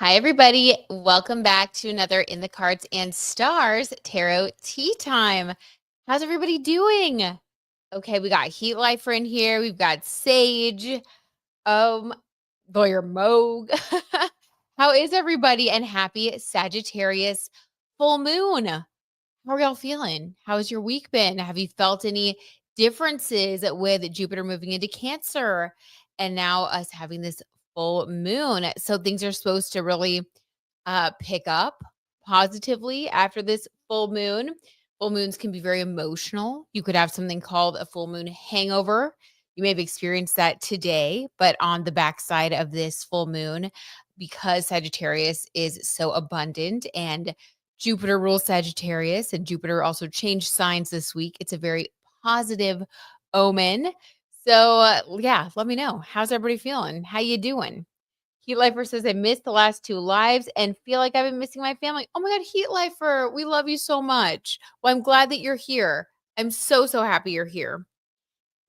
Hi, everybody. Welcome back to another In the Cards and Stars Tarot Tea Time. How's everybody doing? Okay, we got Heat Lifer in here. We've got Sage, um, Lawyer Moog. How is everybody? And happy Sagittarius Full Moon. How are y'all feeling? How's your week been? Have you felt any differences with Jupiter moving into Cancer and now us having this full moon? So things are supposed to really pick up positively after this full moon. Full moons can be very emotional. You could have something called a full moon hangover. You may have experienced that today, but on the backside of this full moon, because Sagittarius is so abundant and Jupiter rules Sagittarius, and Jupiter also changed signs this week, it's a very positive omen. So, yeah, let me know. How's everybody feeling? How you doing? Heat Lifer says, I missed the last 2 lives and feel like I've been missing my family. Oh my God, Heat Lifer, we love you so much. Well, I'm glad that you're here. I'm so happy you're here.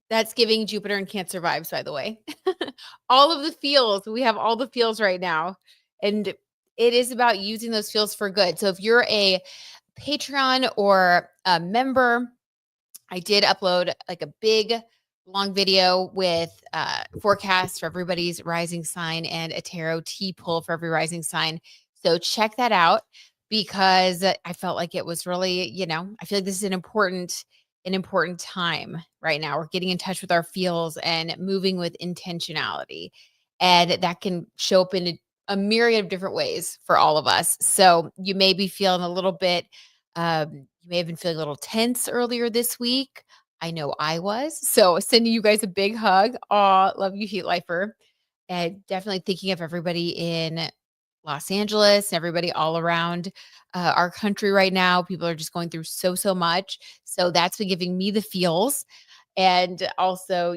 That's giving Jupiter and Cancer vibes, by the way. All of the feels, we have all the feels right now. And it is about using those feels for good. So if you're a Patreon or a member, I did upload like a big long video with forecasts for everybody's rising sign and a tarot tea pull for every rising sign. So check that out because I felt like it was really, I feel like this is an important time right now. We're getting in touch with our feels and moving with intentionality. And that can show up in a myriad of different ways for all of us. So you may be feeling a little bit you may have been feeling a little tense earlier this week. I know I was. So sending you guys a big hug. Aw, love you, Heat Lifer. And definitely thinking of everybody in Los Angeles, everybody all around our country right now. People are just going through so much. So that's been giving me the feels. And also,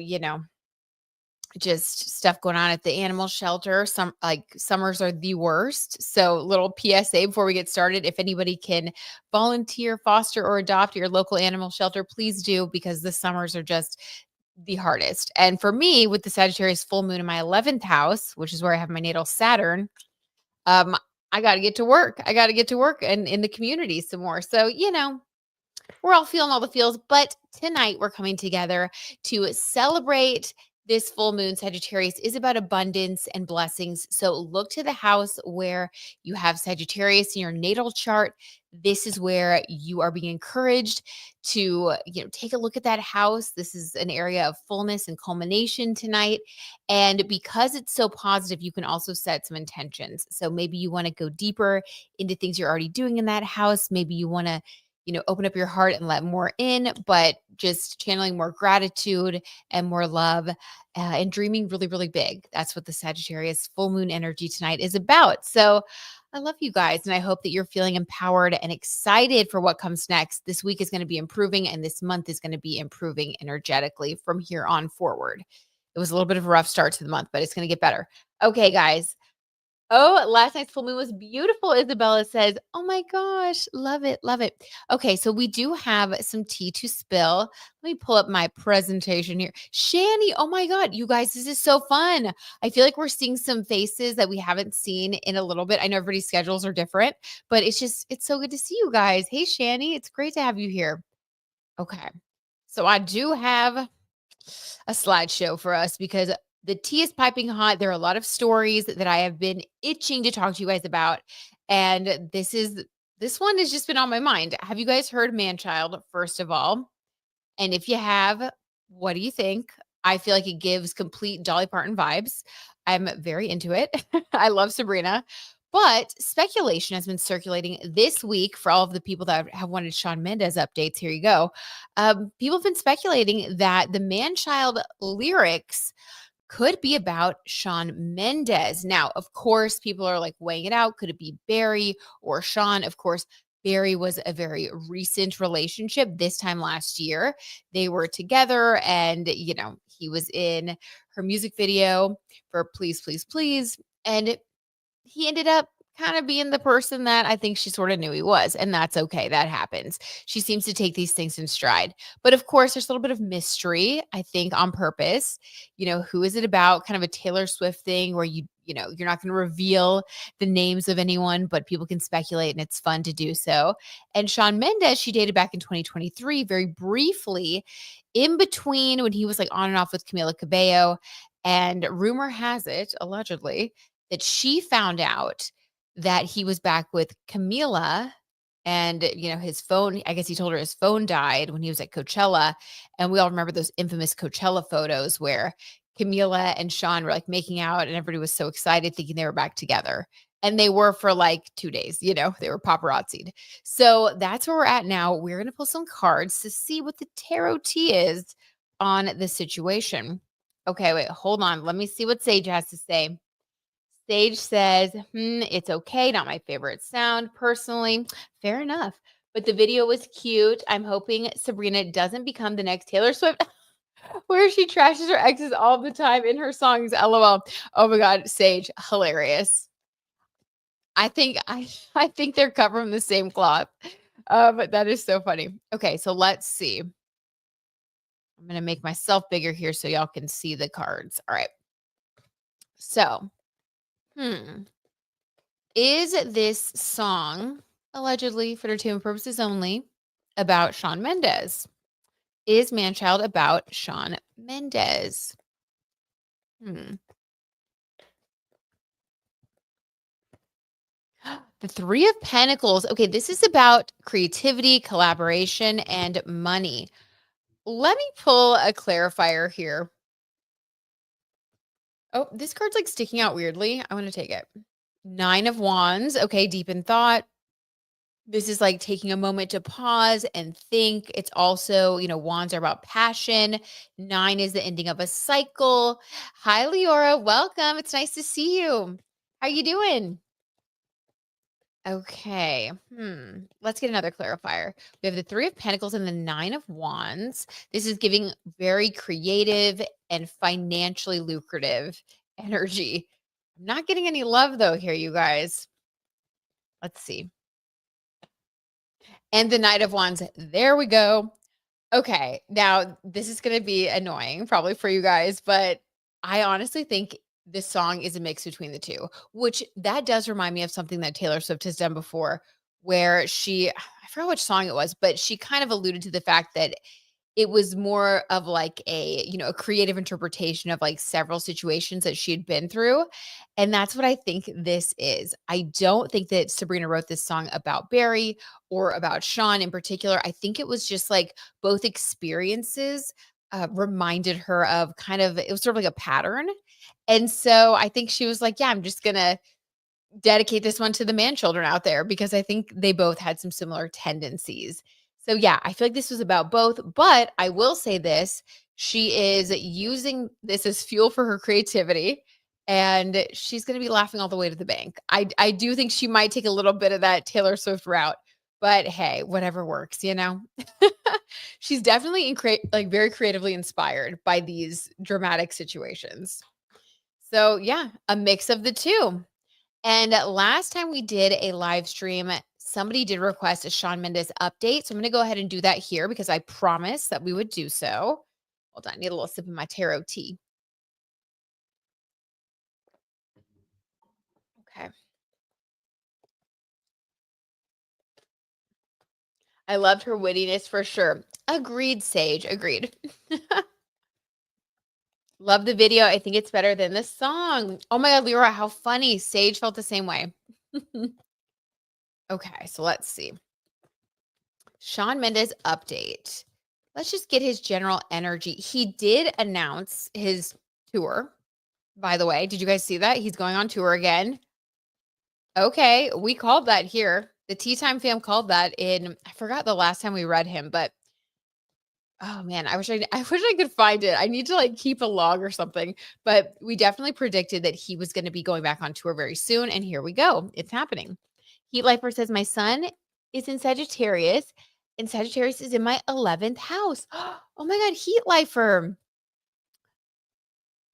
just stuff going on at the animal shelter. Some like summers are the worst. So little PSA before we get started, if anybody can volunteer, foster, or adopt at your local animal shelter, please do, because the summers are just the hardest. And for me, with the Sagittarius full moon in my 11th house, which is where I have my natal Saturn, um, I got to get to work. I got to get to work and in the community some more. So, we're all feeling all the feels, but tonight we're coming together to celebrate this full moon. Sagittarius is about abundance and blessings. So look to the house where you have Sagittarius in your natal chart. This is where you are being encouraged to, take a look at that house. This is an area of fullness and culmination tonight. And because it's so positive, you can also set some intentions. So maybe you want to go deeper into things you're already doing in that house. Maybe you want to open up your heart and let more in, but just channeling more gratitude and more love and dreaming really, really big. That's what the Sagittarius full moon energy tonight is about. So I love you guys. And I hope that you're feeling empowered and excited for what comes next. This week is going to be improving, and this month is going to be improving energetically from here on forward. It was a little bit of a rough start to the month, but it's going to get better. Okay, guys. Oh, last night's full moon was beautiful, Isabella says. Oh my gosh, love it, love it. Okay, so we do have some tea to spill. Let me pull up my presentation here. Shani, oh my God, you guys, this is so fun. I feel like we're seeing some faces that we haven't seen in a little bit. I know everybody's schedules are different, but it's so good to see you guys. Hey, Shani, it's great to have you here. Okay, so I do have a slideshow for us because the tea is piping hot. There are a lot of stories that I have been itching to talk to you guys about. And this one has just been on my mind. Have you guys heard Manchild, first of all? And if you have, what do you think? I feel like it gives complete Dolly Parton vibes. I'm very into it. I love Sabrina. But speculation has been circulating this week for all of the people that have wanted Shawn Mendes updates. Here you go. People have been speculating that the Manchild lyrics could be about Shawn Mendes. Now, of course, people are like weighing it out. Could it be Barry or Shawn? Of course, Barry was a very recent relationship. This time last year, they were together, and he was in her music video for Please, Please, Please. And he ended up kind of being the person that I think she sort of knew he was. And that's okay. That happens. She seems to take these things in stride. But of course, there's a little bit of mystery, I think, on purpose. Who is it about? Kind of a Taylor Swift thing where you you're not going to reveal the names of anyone, but people can speculate and it's fun to do so. And Shawn Mendes, she dated back in 2023, very briefly, in between when he was like on and off with Camila Cabello. And rumor has it, allegedly, that she found out that he was back with Camila and, his phone, I guess he told her his phone died when he was at Coachella. And we all remember those infamous Coachella photos where Camila and Shawn were like making out and everybody was so excited thinking they were back together. And they were for like 2 days, they were paparazzi'd. So that's where we're at now. We're going to pull some cards to see what the tarot tea is on the situation. Okay, wait, hold on. Let me see what Sage has to say. Sage says, it's okay. Not my favorite sound personally. Fair enough. But the video was cute. I'm hoping Sabrina doesn't become the next Taylor Swift where she trashes her exes all the time in her songs. LOL. Oh my God, Sage, hilarious. I think they're cut from the same cloth. But that is so funny. Okay, so let's see. I'm going to make myself bigger here so y'all can see the cards. All right. So, is this song, allegedly for entertainment purposes only, about Shawn Mendes? Is Manchild about Shawn Mendes? The Three of Pentacles. Okay, this is about creativity, collaboration, and money. Let me pull a clarifier here. Oh, this card's like sticking out weirdly. I want to take it. 9 of Wands. Okay, deep in thought. This is like taking a moment to pause and think. It's also, wands are about passion. 9 is the ending of a cycle. Hi, Leora. Welcome. It's nice to see you. How you doing? Okay. Let's get another clarifier. We have the 3 of Pentacles and the 9 of Wands. This is giving very creative and financially lucrative energy. I'm not getting any love though here, you guys. Let's see. And the Knight of Wands. There we go. Okay. Now, this is going to be annoying probably for you guys, but I honestly think this song is a mix between the two, which that does remind me of something that Taylor Swift has done before where I forgot which song it was, but she kind of alluded to the fact that it was more of like a creative interpretation of like several situations that she had been through. And that's what I think this is. I don't think that Sabrina wrote this song about Barry or about Shawn in particular. I think it was just like both experiences reminded her of it was sort of like a pattern. And so I think she was like, yeah, I'm just going to dedicate this one to the man children out there because I think they both had some similar tendencies. So yeah, I feel like this was about both, but I will say this, she is using this as fuel for her creativity and she's going to be laughing all the way to the bank. I do think she might take a little bit of that Taylor Swift route, but hey, whatever works, She's definitely very creatively inspired by these dramatic situations. So yeah, a mix of the two. And last time we did a live stream, somebody did request a Shawn Mendes update. So I'm going to go ahead and do that here because I promised that we would do so. Hold on, I need a little sip of my tarot tea. Okay. I loved her wittiness for sure. Agreed, Sage. Agreed. Love the video. I think it's better than the song. Oh my God, Lyra, how funny. Sage felt the same way. Okay, so let's see. Shawn Mendes update. Let's just get his general energy. He did announce his tour, by the way. Did you guys see that? He's going on tour again. Okay, we called that here. The Tea Time fam called that I forgot the last time we read him, but oh man, I wish I could find it. I need to like keep a log or something, but we definitely predicted that he was going to be going back on tour very soon. And here we go. It's happening. Heat Lifer says, my son is in Sagittarius and Sagittarius is in my 11th house. Oh my God, Heat Lifer.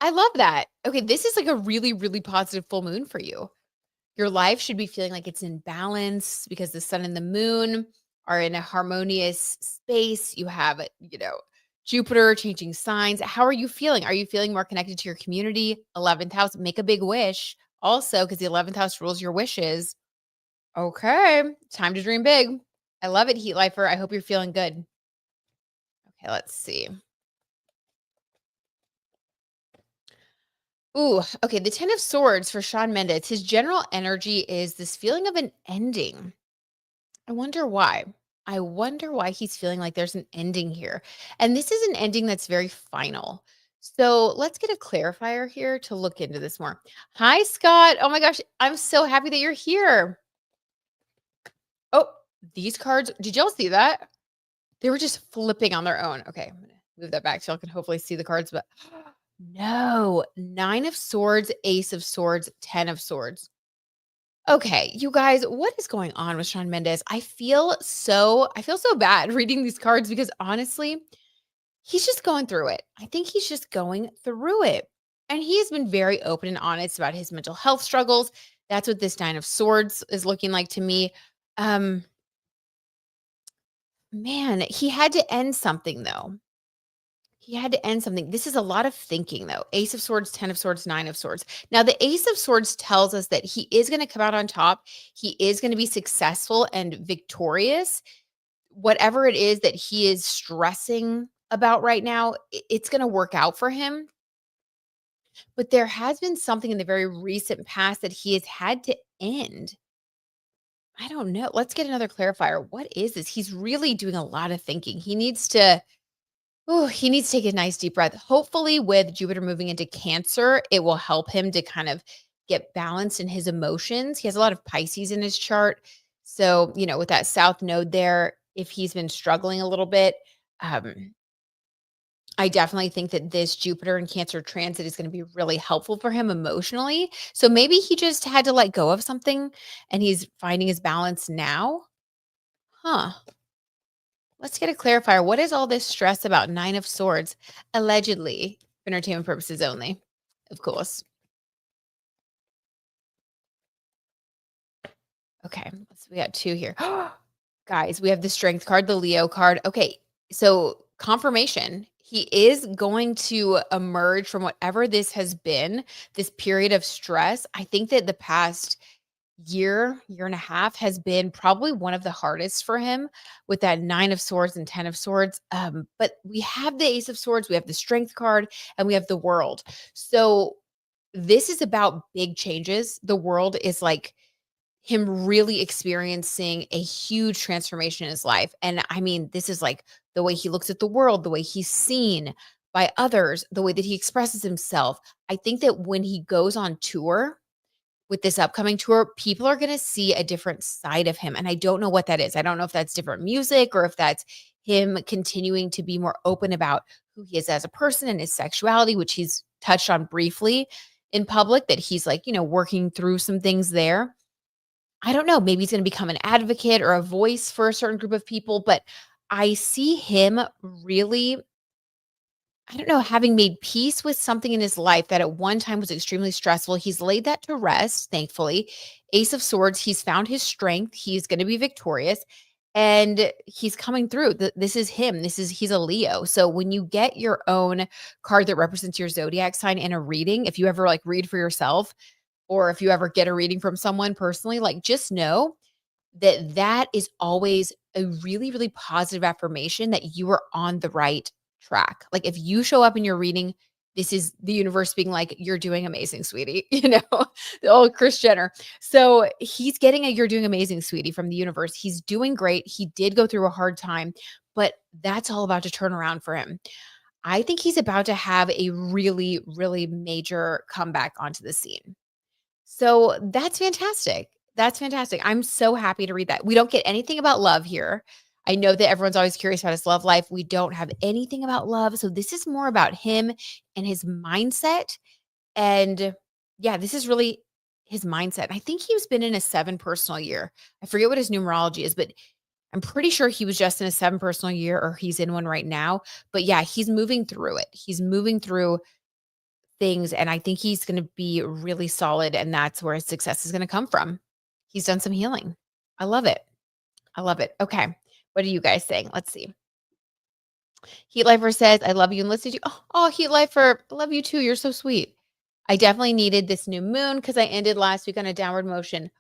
I love that. Okay, this is like a really, really positive full moon for you. Your life should be feeling like it's in balance because the sun and the moon are in a harmonious space. You have, Jupiter changing signs. How are you feeling? Are you feeling more connected to your community? 11th house, make a big wish. Also, because the 11th house rules your wishes. Okay, time to dream big. I love it, Heat Lifer. I hope you're feeling good. Okay, let's see. Ooh, okay. The 10 of Swords for Shawn Mendes. His general energy is this feeling of an ending. I wonder why. I wonder why he's feeling like there's an ending here. And this is an ending that's very final. So let's get a clarifier here to look into this more. Hi, Scott. Oh my gosh. I'm so happy that you're here. Oh, these cards. Did y'all see that? They were just flipping on their own. Okay. I'm going to move that back so y'all can hopefully see the cards. But no, 9 of Swords, Ace of Swords, 10 of Swords. Okay, you guys, what is going on with Shawn Mendes? I feel so bad reading these cards because honestly, he's just going through it. I think he's just going through it. And he has been very open and honest about his mental health struggles. That's what this 9 of Swords is looking like to me. Um man, he had to end something though. He had to end something. This is a lot of thinking, though. Ace of Swords, 10 of Swords, 9 of Swords. Now, the Ace of Swords tells us that he is going to come out on top. He is going to be successful and victorious. Whatever it is that he is stressing about right now, it's going to work out for him. But there has been something in the very recent past that he has had to end. I don't know. Let's get another clarifier. What is this? He's really doing a lot of thinking. He needs to take a nice deep breath. Hopefully, with Jupiter moving into Cancer, it will help him to kind of get balanced in his emotions. He has a lot of Pisces in his chart. So, with that South node there, if he's been struggling a little bit, um, I definitely think that this Jupiter and Cancer transit is going to be really helpful for him emotionally. So maybe he just had to let go of something and he's finding his balance now. Huh. Let's get a clarifier. What is all this stress about 9 of Swords? Allegedly, for entertainment purposes only, of course. Okay, we got 2 here. Guys, we have the Strength card, the Leo card. Okay, so confirmation. He is going to emerge from whatever this has been, this period of stress. I think that the past year and a half has been probably one of the hardest for him with that 9 of Swords and 10 of Swords. But we have the Ace of Swords, we have the Strength card, and we have the World. So this is about big changes. The World is like him really experiencing a huge transformation in his life. And I mean, this is like the way he looks at the world, the way he's seen by others, the way that he expresses himself. I think that when he goes on tour, with this upcoming tour, people are going to see a different side of him. And I don't know what that is. I don't know if that's different music or if that's him continuing to be more open about who he is as a person and his sexuality, which he's touched on briefly in public, that he's like, working through some things there. I don't know. Maybe he's going to become an advocate or a voice for a certain group of people, but I see him really, I don't know, having made peace with something in his life that at one time was extremely stressful. He's laid that to rest, thankfully. Ace of Swords, he's found his strength. He's going to be victorious and he's coming through. This is him. He's a Leo. So when you get your own card that represents your zodiac sign in a reading, if you ever like read for yourself or if you ever get a reading from someone personally, like just know that that is always a really, really positive affirmation that you are on the right track. Like if you show up in your reading, this is the universe being like, you're doing amazing, sweetie, the old Kris Jenner. So he's getting a you're doing amazing, sweetie from the universe. He's doing great. He did go through a hard time, but that's all about to turn around for him. I think he's about to have a really, really major comeback onto the scene. So that's fantastic. That's fantastic. I'm so happy to read that. We don't get anything about love here. I know that everyone's always curious about his love life. We don't have anything about love. So this is more about him and his mindset. And yeah, this is really his mindset. I think he's been in a 7 personal year. I forget what his numerology is, but I'm pretty sure he was just in a 7 personal year or he's in one right now. But yeah, he's moving through it. He's moving through things, and I think he's gonna be really solid, and that's where his success is gonna come from. He's done some healing. I love it. I love it. Okay. What are you guys saying? Let's see. Heat Lifer says, I love you and listen to you. Oh, Heat Lifer, I love you too. You're so sweet. I definitely needed this new moon because I ended last week on a downward motion.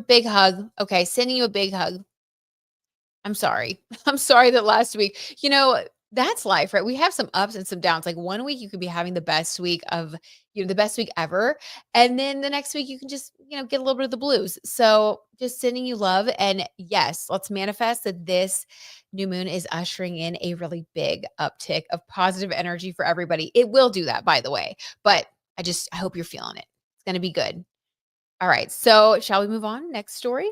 Big hug. Okay, sending you a big hug. I'm sorry. I'm sorry that last week, that's life, right? We have some ups and some downs. Like one week you could be having the best week of, the best week ever. And then the next week you can just, get a little bit of the blues. So just sending you love. And yes, let's manifest that this new moon is ushering in a really big uptick of positive energy for everybody. It will do that, by the way. But I hope you're feeling it. It's going to be good. All right. So shall we move on? Next story.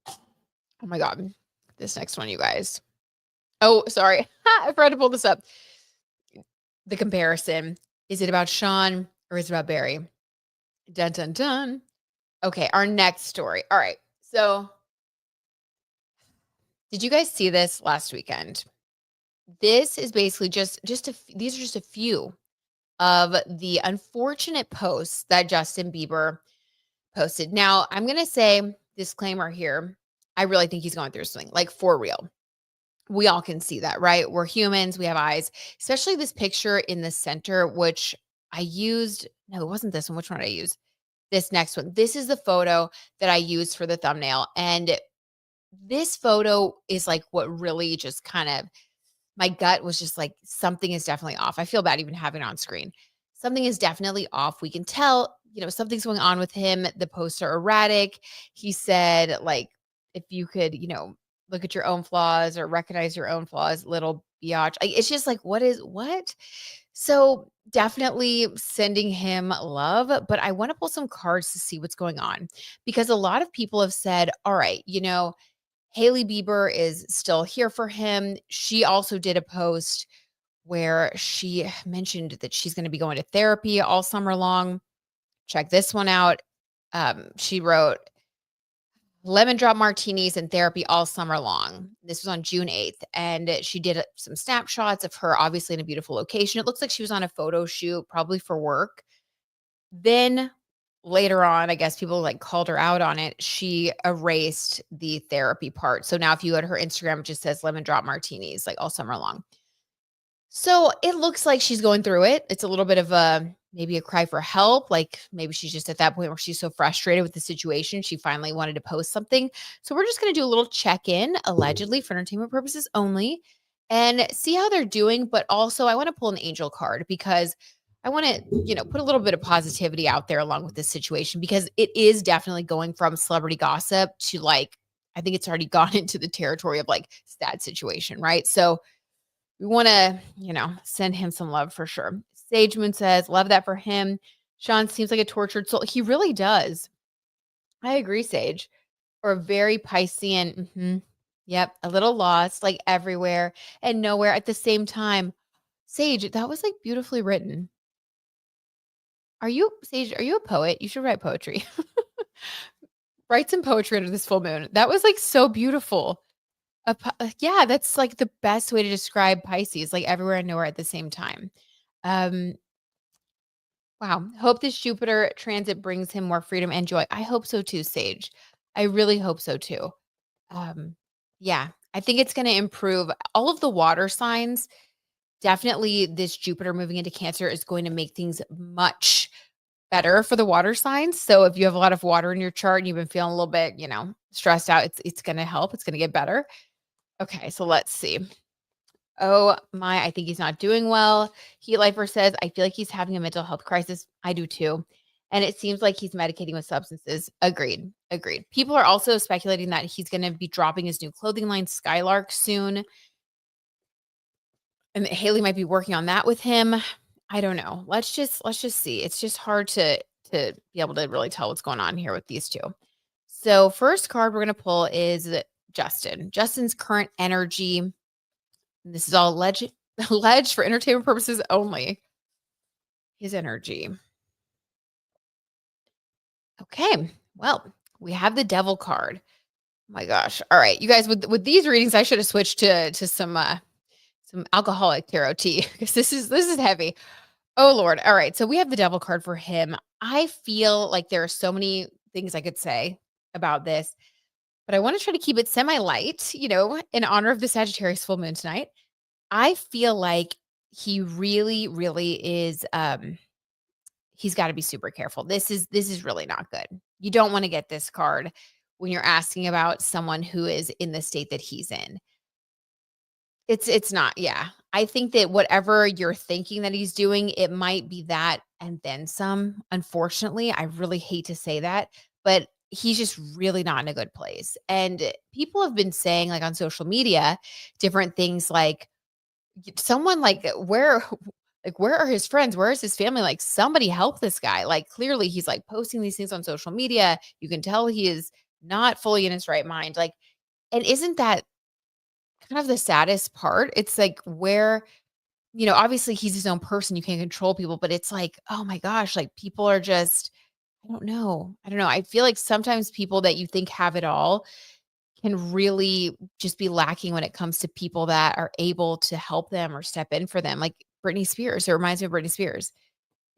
Oh my God. This next one, you guys. Oh, sorry. I forgot to pull this up. The comparison. Is it about Shawn or is it about Barry? Dun, dun, dun. Okay, our next story. All right. So, did you guys see this last weekend? This is basically these are just a few of the unfortunate posts that Justin Bieber posted. Now, I'm going to say disclaimer here. I really think he's going through something, like for real. We all can see that, right? We're humans, we have eyes, especially this picture in the center, which I used. No, it wasn't this one. Which one did I use? This next one. This is the photo that I used for the thumbnail. And this photo is like what really just kind of, my gut was just like, something is definitely off. I feel bad even having it on screen. Something is definitely off. We can tell, something's going on with him. The posts are erratic. He said, like, if you could, look at your own flaws or recognize your own flaws, little biatch. It's just like, what? So definitely sending him love, but I want to pull some cards to see what's going on because a lot of people have said, all right, Hailey Bieber is still here for him. She also did a post where she mentioned that she's going to be going to therapy all summer long. Check this one out. She wrote, lemon drop martinis and therapy all summer long. This was on June 8th. And she did some snapshots of her, obviously in a beautiful location. It looks like she was on a photo shoot, probably for work. Then later on, I guess people like called her out on it. She erased the therapy part. So now if you go to her Instagram, it just says lemon drop martinis like all summer long. So it looks like she's going through it. It's a little bit of maybe a cry for help. Like maybe she's just at that point where she's so frustrated with the situation. She finally wanted to post something. So we're just going to do a little check-in, allegedly for entertainment purposes only, and see how they're doing. But also I want to pull an angel card because I want to, put a little bit of positivity out there along with this situation because it is definitely going from celebrity gossip to like, I think it's already gone into the territory of like sad situation, right? So we want to, send him some love for sure. Sage Moon says, love that for him. Shawn seems like a tortured soul. He really does. I agree, Sage. Or very Piscean. Yep. A little lost, like everywhere and nowhere at the same time. Sage, that was like beautifully written. Sage, are you a poet? You should write poetry. Write some poetry under this full moon. That was like so beautiful. Yeah, that's like the best way to describe Pisces, like everywhere and nowhere at the same time. Um, wow. Hope this Jupiter transit brings him more freedom and joy. I hope so too, Sage. I really hope so too. Um, yeah, I think it's going to improve all of the water signs. Definitely, this Jupiter moving into Cancer is going to make things much better for the water signs. So if you have a lot of water in your chart and you've been feeling a little bit, stressed out, it's going to help. It's going to get better. Okay, so let's see. Oh my, I think he's not doing well. Heat Lifer says, I feel like he's having a mental health crisis. I do too. And it seems like he's medicating with substances. Agreed. Agreed. People are also speculating that he's going to be dropping his new clothing line, Skylark, soon. And that Hailey might be working on that with him. I don't know. Let's just see. It's just hard to be able to really tell what's going on here with these two. So first card we're going to pull is Justin. Justin's current energy. This is all alleged for entertainment purposes only. His energy. Okay. Well, we have the devil card. Oh my gosh. All right. You guys, with these readings, I should have switched to some alcoholic tarot tea because this is heavy. Oh Lord. All right. So we have the devil card for him. I feel like there are so many things I could say about this. But I want to try to keep it semi-light, in honor of the Sagittarius full moon tonight. I feel like he really, really is, he's gotta be super careful. This is really not good. You don't wanna get this card when you're asking about someone who is in the state that he's in. It's not, yeah. I think that whatever you're thinking that he's doing, it might be that and then some. Unfortunately, I really hate to say that, but he's just really not in a good place. And people have been saying, like, on social media, different things like, someone like, where are his friends? Where is his family? Like, somebody help this guy. Like, clearly he's like posting these things on social media. You can tell he is not fully in his right mind. Like, and isn't that kind of the saddest part? It's like where, obviously he's his own person. You can't control people, but it's like, oh my gosh, like people are just, I don't know. I don't know. I feel like sometimes people that you think have it all can really just be lacking when it comes to people that are able to help them or step in for them. Like Britney Spears. It reminds me of Britney Spears.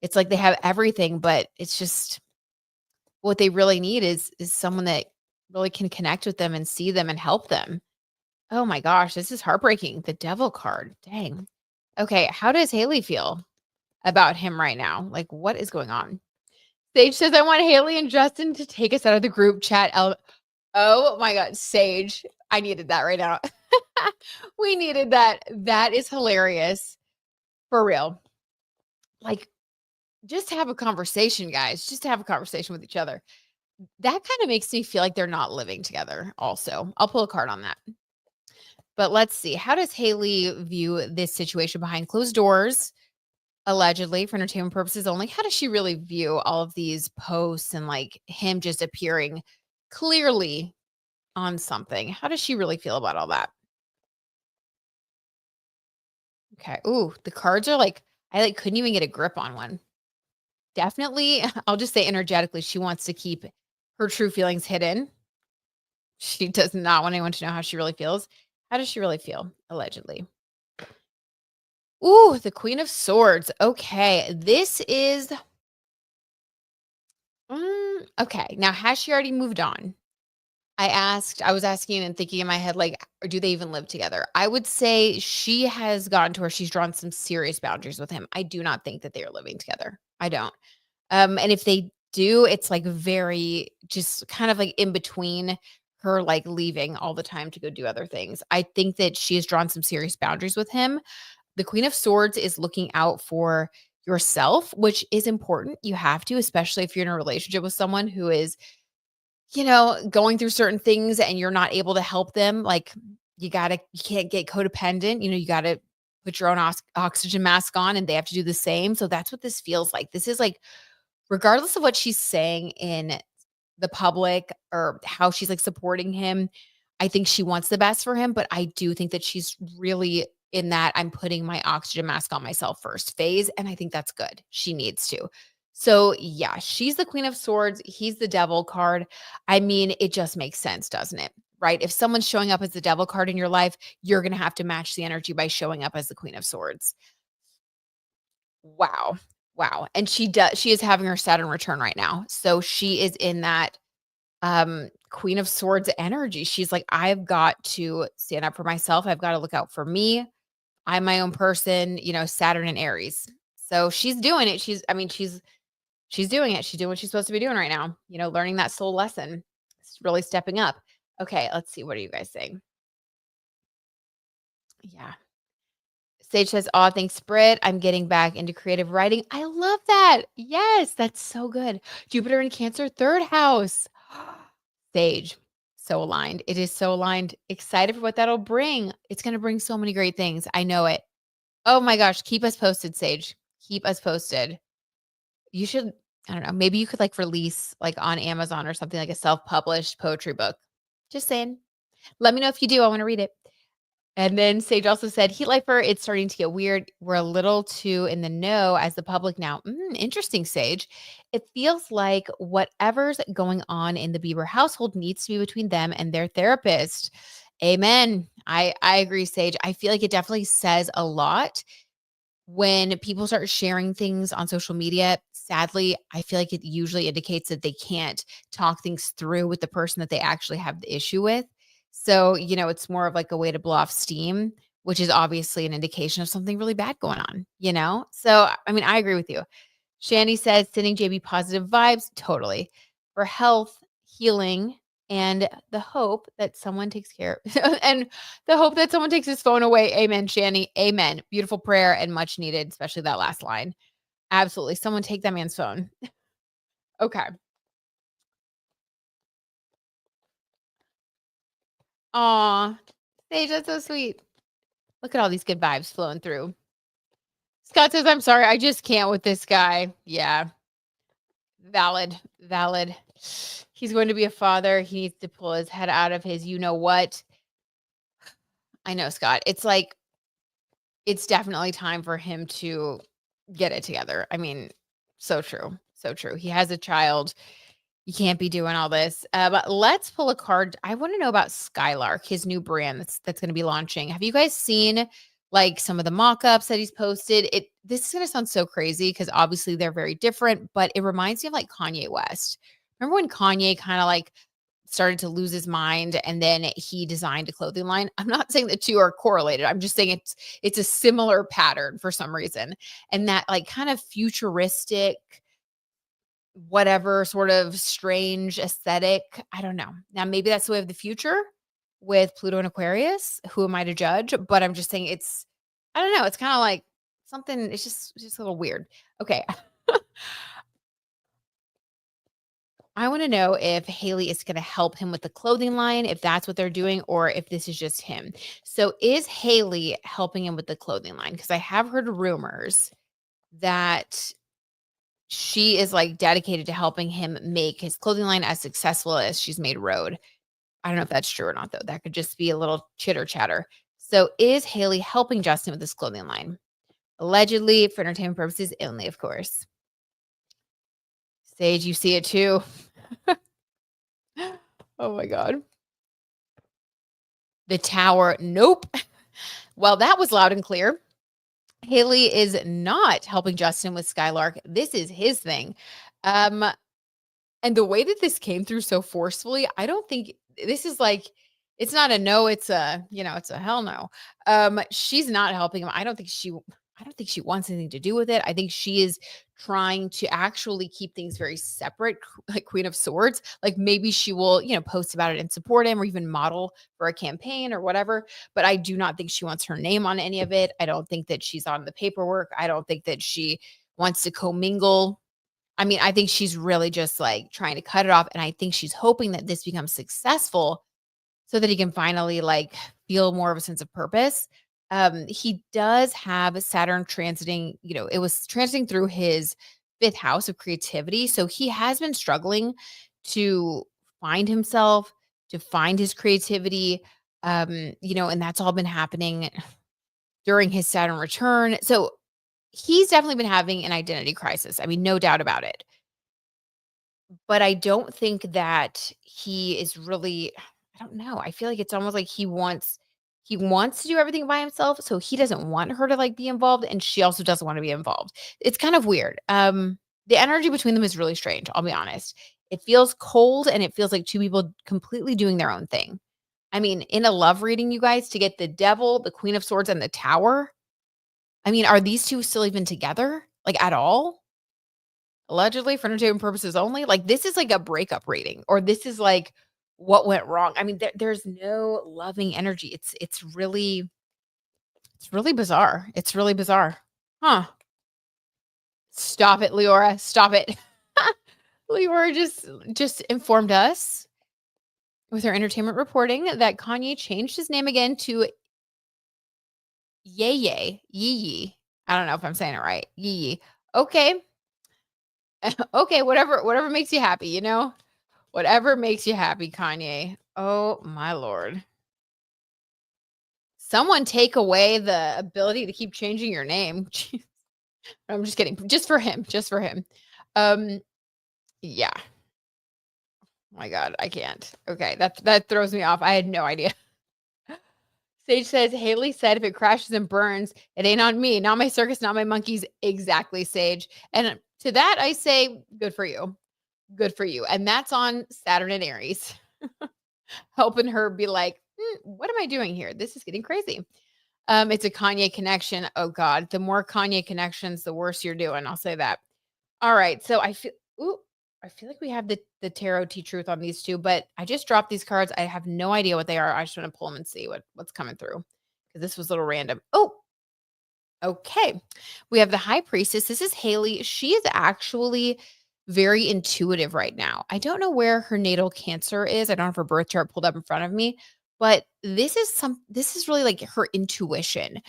It's like they have everything, but it's just what they really need is someone that really can connect with them and see them and help them. Oh my gosh, this is heartbreaking. The devil card. Dang. Okay, how does Hailey feel about him right now? Like, what is going on? Sage says, I want Hailey and Justin to take us out of the group chat. Oh my God, Sage. I needed that right now. We needed that. That is hilarious. For real. Like, just have a conversation, guys. Just have a conversation with each other. That kind of makes me feel like they're not living together, also. I'll pull a card on that. But let's see. How does Hailey view this situation behind closed doors, allegedly for entertainment purposes only? How does she really view all of these posts and like him just appearing clearly on something? How does she really feel about all that? Okay. Ooh, the cards are like, I like couldn't even get a grip on one. Definitely, I'll just say energetically, she wants to keep her true feelings hidden. She does not want anyone to know how she really feels. How does she really feel? Allegedly. Ooh, the Queen of Swords. Okay. This is okay. Now, has she already moved on? I was asking and thinking in my head, like, or do they even live together? I would say she has gotten to where she's drawn some serious boundaries with him. I do not think that they are living together. I don't. And if they do, it's like very just kind of like in between her like leaving all the time to go do other things. I think that she has drawn some serious boundaries with him. The Queen of Swords is looking out for yourself, which is important. You have to, especially if you're in a relationship with someone who is, going through certain things and you're not able to help them. Like you can't get codependent. You got to put your own oxygen mask on and they have to do the same. So that's what this feels like. This is like, regardless of what she's saying in the public or how she's like supporting him, I think she wants the best for him, but I do think that she's really in that I'm putting my oxygen mask on myself first phase, and I think that's good. She needs to. So, yeah, she's the Queen of Swords, he's the Devil card. I mean, it just makes sense, doesn't it? Right? If someone's showing up as the Devil card in your life, you're going to have to match the energy by showing up as the Queen of Swords. Wow. Wow. And she is having her Saturn return right now. So she is in that Queen of Swords energy. She's like, I've got to stand up for myself. I've got to look out for me. I'm my own person, Saturn and Aries. So she's doing it. She's doing it. She's doing what she's supposed to be doing right now, learning that soul lesson. It's really stepping up. Okay, let's see. What are you guys saying? Yeah. Sage says, "Oh, thanks, Britt. I'm getting back into creative writing." I love that. Yes, that's so good. Jupiter in Cancer, third house. Sage, so aligned. It is so aligned. Excited for what that'll bring. It's going to bring so many great things. I know it. Oh my gosh, keep us posted, Sage. Keep us posted. You should, I don't know, maybe you could like release like on Amazon or something like a self-published poetry book. Just saying. Let me know if you do. I want to read it. And then Sage also said, Heat Lifer, it's starting to get weird. We're a little too in the know as the public now. Interesting, Sage. It feels like whatever's going on in the Bieber household needs to be between them and their therapist. Amen. I agree, Sage. I feel like it definitely says a lot when people start sharing things on social media, sadly, I feel like it usually indicates that they can't talk things through with the person that they actually have the issue with. So, it's more of like a way to blow off steam, which is obviously an indication of something really bad going on? So, I mean, I agree with you. Shanny says sending JB positive vibes, totally. For health, healing, and the hope that someone takes care and the hope that someone takes his phone away. Amen, Shanny. Amen. Beautiful prayer and much needed, especially that last line. Absolutely. Someone take that man's phone. Okay. Aw. Sage, that's so sweet. Look at all these good vibes flowing through. Scott says, I'm sorry. I just can't with this guy. Yeah. Valid. Valid. He's going to be a father. He needs to pull his head out of his you know what. I know, Scott. It's like, it's definitely time for him to get it together. I mean, so true. So true. He has a child. You can't be doing all this. But let's pull a card. I want to know about Skylark, his new brand that's going to be launching. Have you guys seen like some of the mock-ups that he's posted? This is going to sound so crazy because obviously they're very different, but it reminds me of like Kanye West. Remember when Kanye kind of like started to lose his mind and then he designed a clothing line? I'm not saying the two are correlated. I'm just saying it's a similar pattern for some reason. And that like kind of futuristic, whatever sort of strange aesthetic. I don't know. Now, maybe that's the way of the future with Pluto and Aquarius. Who am I to judge? But I'm just saying I don't know. It's kind of like something, it's just a little weird. Okay. I want to know if Hailey is going to help him with the clothing line, if that's what they're doing, or if this is just him. So is Hailey helping him with the clothing line? Because I have heard rumors that she is like dedicated to helping him make his clothing line as successful as she's made Road. I don't know if that's true or not, though. That could just be a little chitter chatter. So is Hailey helping Justin with this clothing line? Allegedly, for entertainment purposes only, of course. Sage, you see it too. Oh my God. The tower. Nope. Well, that was loud and clear. Hailey is not helping Justin with Skylark. This is his thing. And the way that this came through so forcefully, I don't think this is like, it's not a no, it's it's a hell no. She's not helping him. I don't think she wants anything to do with it. I think she is trying to actually keep things very separate, like Queen of Swords. Like maybe she will, post about it and support him or even model for a campaign or whatever. But I do not think she wants her name on any of it. I don't think that she's on the paperwork. I don't think that she wants to commingle. I mean, I think she's really just like trying to cut it off. And I think she's hoping that this becomes successful so that he can finally like feel more of a sense of purpose. He does have Saturn transiting, it was transiting through his fifth house of creativity. So he has been struggling to find himself, to find his creativity, and that's all been happening during his Saturn return. So he's definitely been having an identity crisis. I mean, no doubt about it. But I don't think that he is really, I don't know. I feel like it's almost like he wants to do everything by himself, so he doesn't want her to like be involved and she also doesn't want to be involved. It's kind of weird. The energy between them is really strange, I'll be honest. It feels cold and it feels like two people completely doing their own thing. I mean, in a love reading, you guys, to get the Devil, the Queen of Swords, and the Tower, I mean, are these two still even together? Like at all? Allegedly for entertainment purposes only? Like this is like a breakup rating, or this is like what went wrong. I mean, there's no loving energy. It's really bizarre. It's really bizarre. Huh. Stop it, Leora. Stop it. Leora just informed us with her entertainment reporting that Kanye changed his name again to Yeye. Yee. I don't know if I'm saying it right. Yee. Okay. Okay, whatever makes you happy, Whatever makes you happy, Kanye. Oh my Lord. Someone take away the ability to keep changing your name. Jeez. I'm just kidding. Just for him. Just for him. Yeah. Oh my God, I can't. Okay, that throws me off. I had no idea. Sage says, Haley said if it crashes and burns, it ain't on me, not my circus, not my monkeys. Exactly, Sage. And to that, I say, good for you. Good for you. And that's on Saturn and Aries, helping her be like, what am I doing here? This is getting crazy. It's a Kanye connection. Oh God, the more Kanye connections, the worse you're doing. I'll say that. All right. So ooh, I feel like we have the tarot T truth on these two, but I just dropped these cards. I have no idea what they are. I just want to pull them and see what's coming through because this was a little random. Oh, okay. We have the High Priestess. This is Hailey. She is actually very intuitive right now. I don't know where her natal Cancer is. I don't have her birth chart pulled up in front of me, but this is really like her intuition.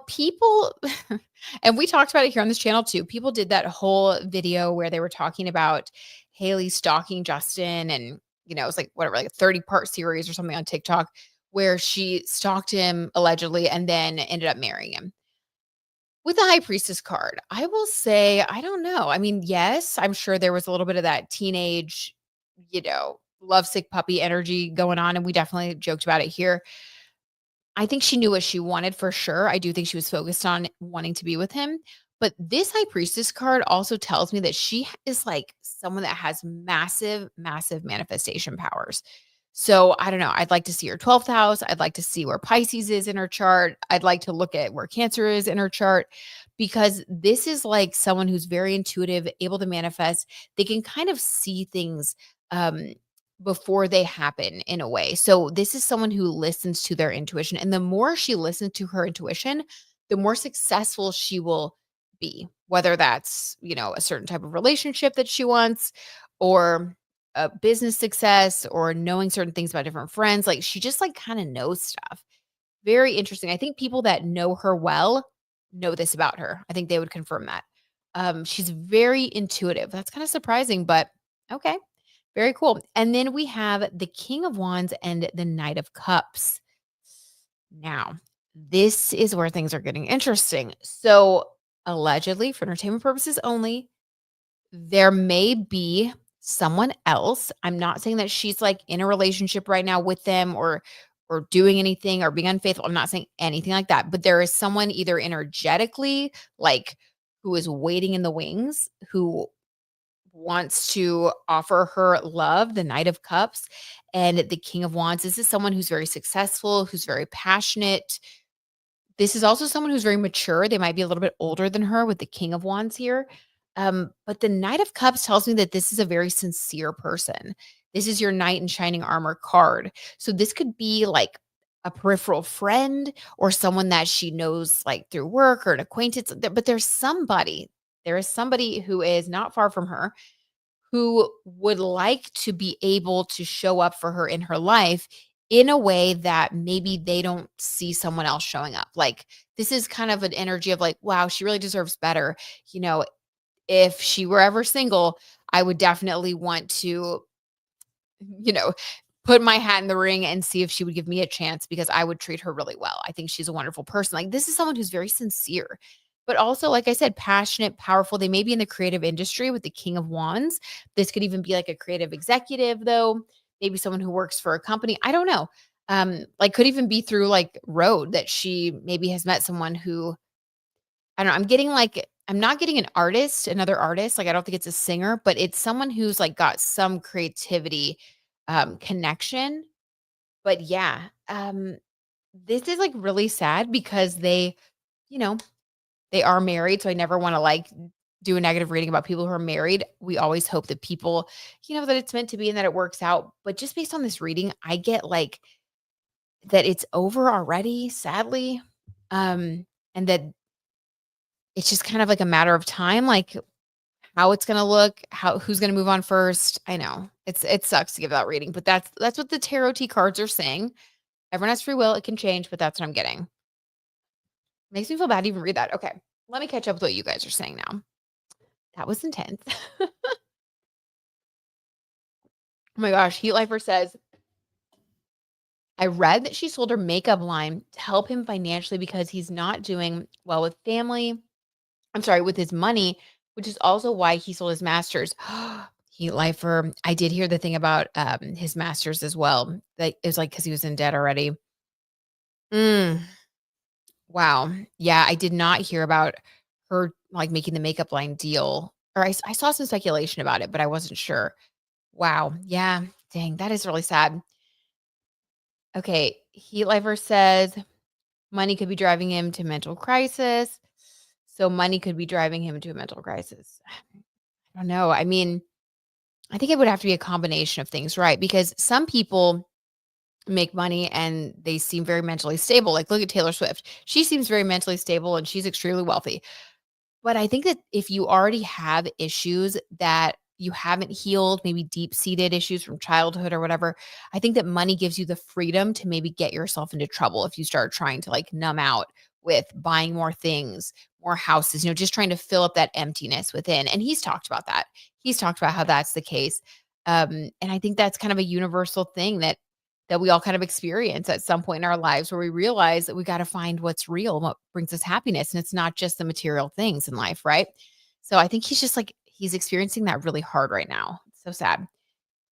People and we talked about it here on this channel too. People did that whole video where they were talking about Hailey stalking Justin and it was like whatever, like a 30-part series or something on TikTok where she stalked him allegedly and then ended up marrying him. With the High Priestess card, I will say, I don't know. I mean, yes, I'm sure there was a little bit of that teenage, lovesick puppy energy going on, and we definitely joked about it here. I think she knew what she wanted for sure. I do think she was focused on wanting to be with him. But this High Priestess card also tells me that she is like someone that has massive, massive manifestation powers. So I don't know. I'd like to see her 12th house. I'd like to see where Pisces is in her chart. I'd like to look at where Cancer is in her chart because this is like someone who's very intuitive, able to manifest. They can kind of see things before they happen in a way. So this is someone who listens to their intuition. And the more she listens to her intuition, the more successful she will be, whether that's, a certain type of relationship that she wants or a business success or knowing certain things about different friends. Like she just like kind of knows stuff. Very interesting. I think people that know her well know this about her. I think they would confirm that. She's very intuitive. That's kind of surprising, but okay. Very cool. And then we have the King of Wands and the Knight of Cups. Now, this is where things are getting interesting. So, allegedly, for entertainment purposes only, there may be someone else. I'm not saying that she's like in a relationship right now with them or doing anything or being unfaithful. I'm not saying anything like that, but there is someone either energetically like who is waiting in the wings, who wants to offer her love, the Knight of Cups and the King of Wands. This is someone who's very successful, who's very passionate. This is also someone who's very mature. They might be a little bit older than her with the King of Wands here. But the Knight of Cups tells me that this is a very sincere person. This is your knight in shining armor card. So this could be like a peripheral friend or someone that she knows like through work or an acquaintance. But there is somebody who is not far from her who would like to be able to show up for her in her life in a way that maybe they don't see someone else showing up. Like this is kind of an energy of like, wow, she really deserves better. If she were ever single, I would definitely want to, you know, put my hat in the ring and see if she would give me a chance because I would treat her really well. I think she's a wonderful person. Like this is someone who's very sincere, but also, like I said, passionate, powerful. They may be in the creative industry with the King of Wands. This could even be like a creative executive, though. Maybe someone who works for a company. I don't know. Like could even be through like road that she maybe has met someone who I don't know. I'm not getting an artist, another artist. Like I don't think it's a singer, but it's someone who's like got some creativity connection. But yeah, this is like really sad because you know, they are married. So I never want to like do a negative reading about people who are married. We always hope that people, that it's meant to be and that it works out. But just based on this reading, I get like that it's over already, sadly. And that it's just kind of like a matter of time, like how it's gonna look, who's gonna move on first. I know it sucks to give that reading, but that's what the tarot T cards are saying. Everyone has free will, it can change, but that's what I'm getting. Makes me feel bad to even read that. Okay, let me catch up with what you guys are saying now. That was intense. Oh my gosh, Heat Lifer says, I read that she sold her makeup line to help him financially because he's not doing well with family. I'm sorry, with his money, which is also why he sold his masters. Heat Lifer. I did hear the thing about his masters as well. That it was like because he was in debt already. Mm, wow. Yeah, I did not hear about her, like, making the makeup line deal, or I saw some speculation about it, but I wasn't sure. Wow. Yeah. Dang, that is really sad. Okay, Heat Lifer says money could be driving him to mental crisis. So money could be driving him to a mental crisis. I don't know. I mean, I think it would have to be a combination of things, right? Because some people make money and they seem very mentally stable. Like, look at Taylor Swift. She seems very mentally stable and she's extremely wealthy. But I think that if you already have issues that you haven't healed, maybe deep-seated issues from childhood or whatever, I think that money gives you the freedom to maybe get yourself into trouble if you start trying to, like, numb out with buying more things, more houses, just trying to fill up that emptiness within, and he's talked about that. He's talked about how that's the case, and I think that's kind of a universal thing that we all kind of experience at some point in our lives where we realize that we got to find what's real, what brings us happiness. And it's not just the material things in life, right? So I think he's just like, he's experiencing that really hard right now. It's so sad.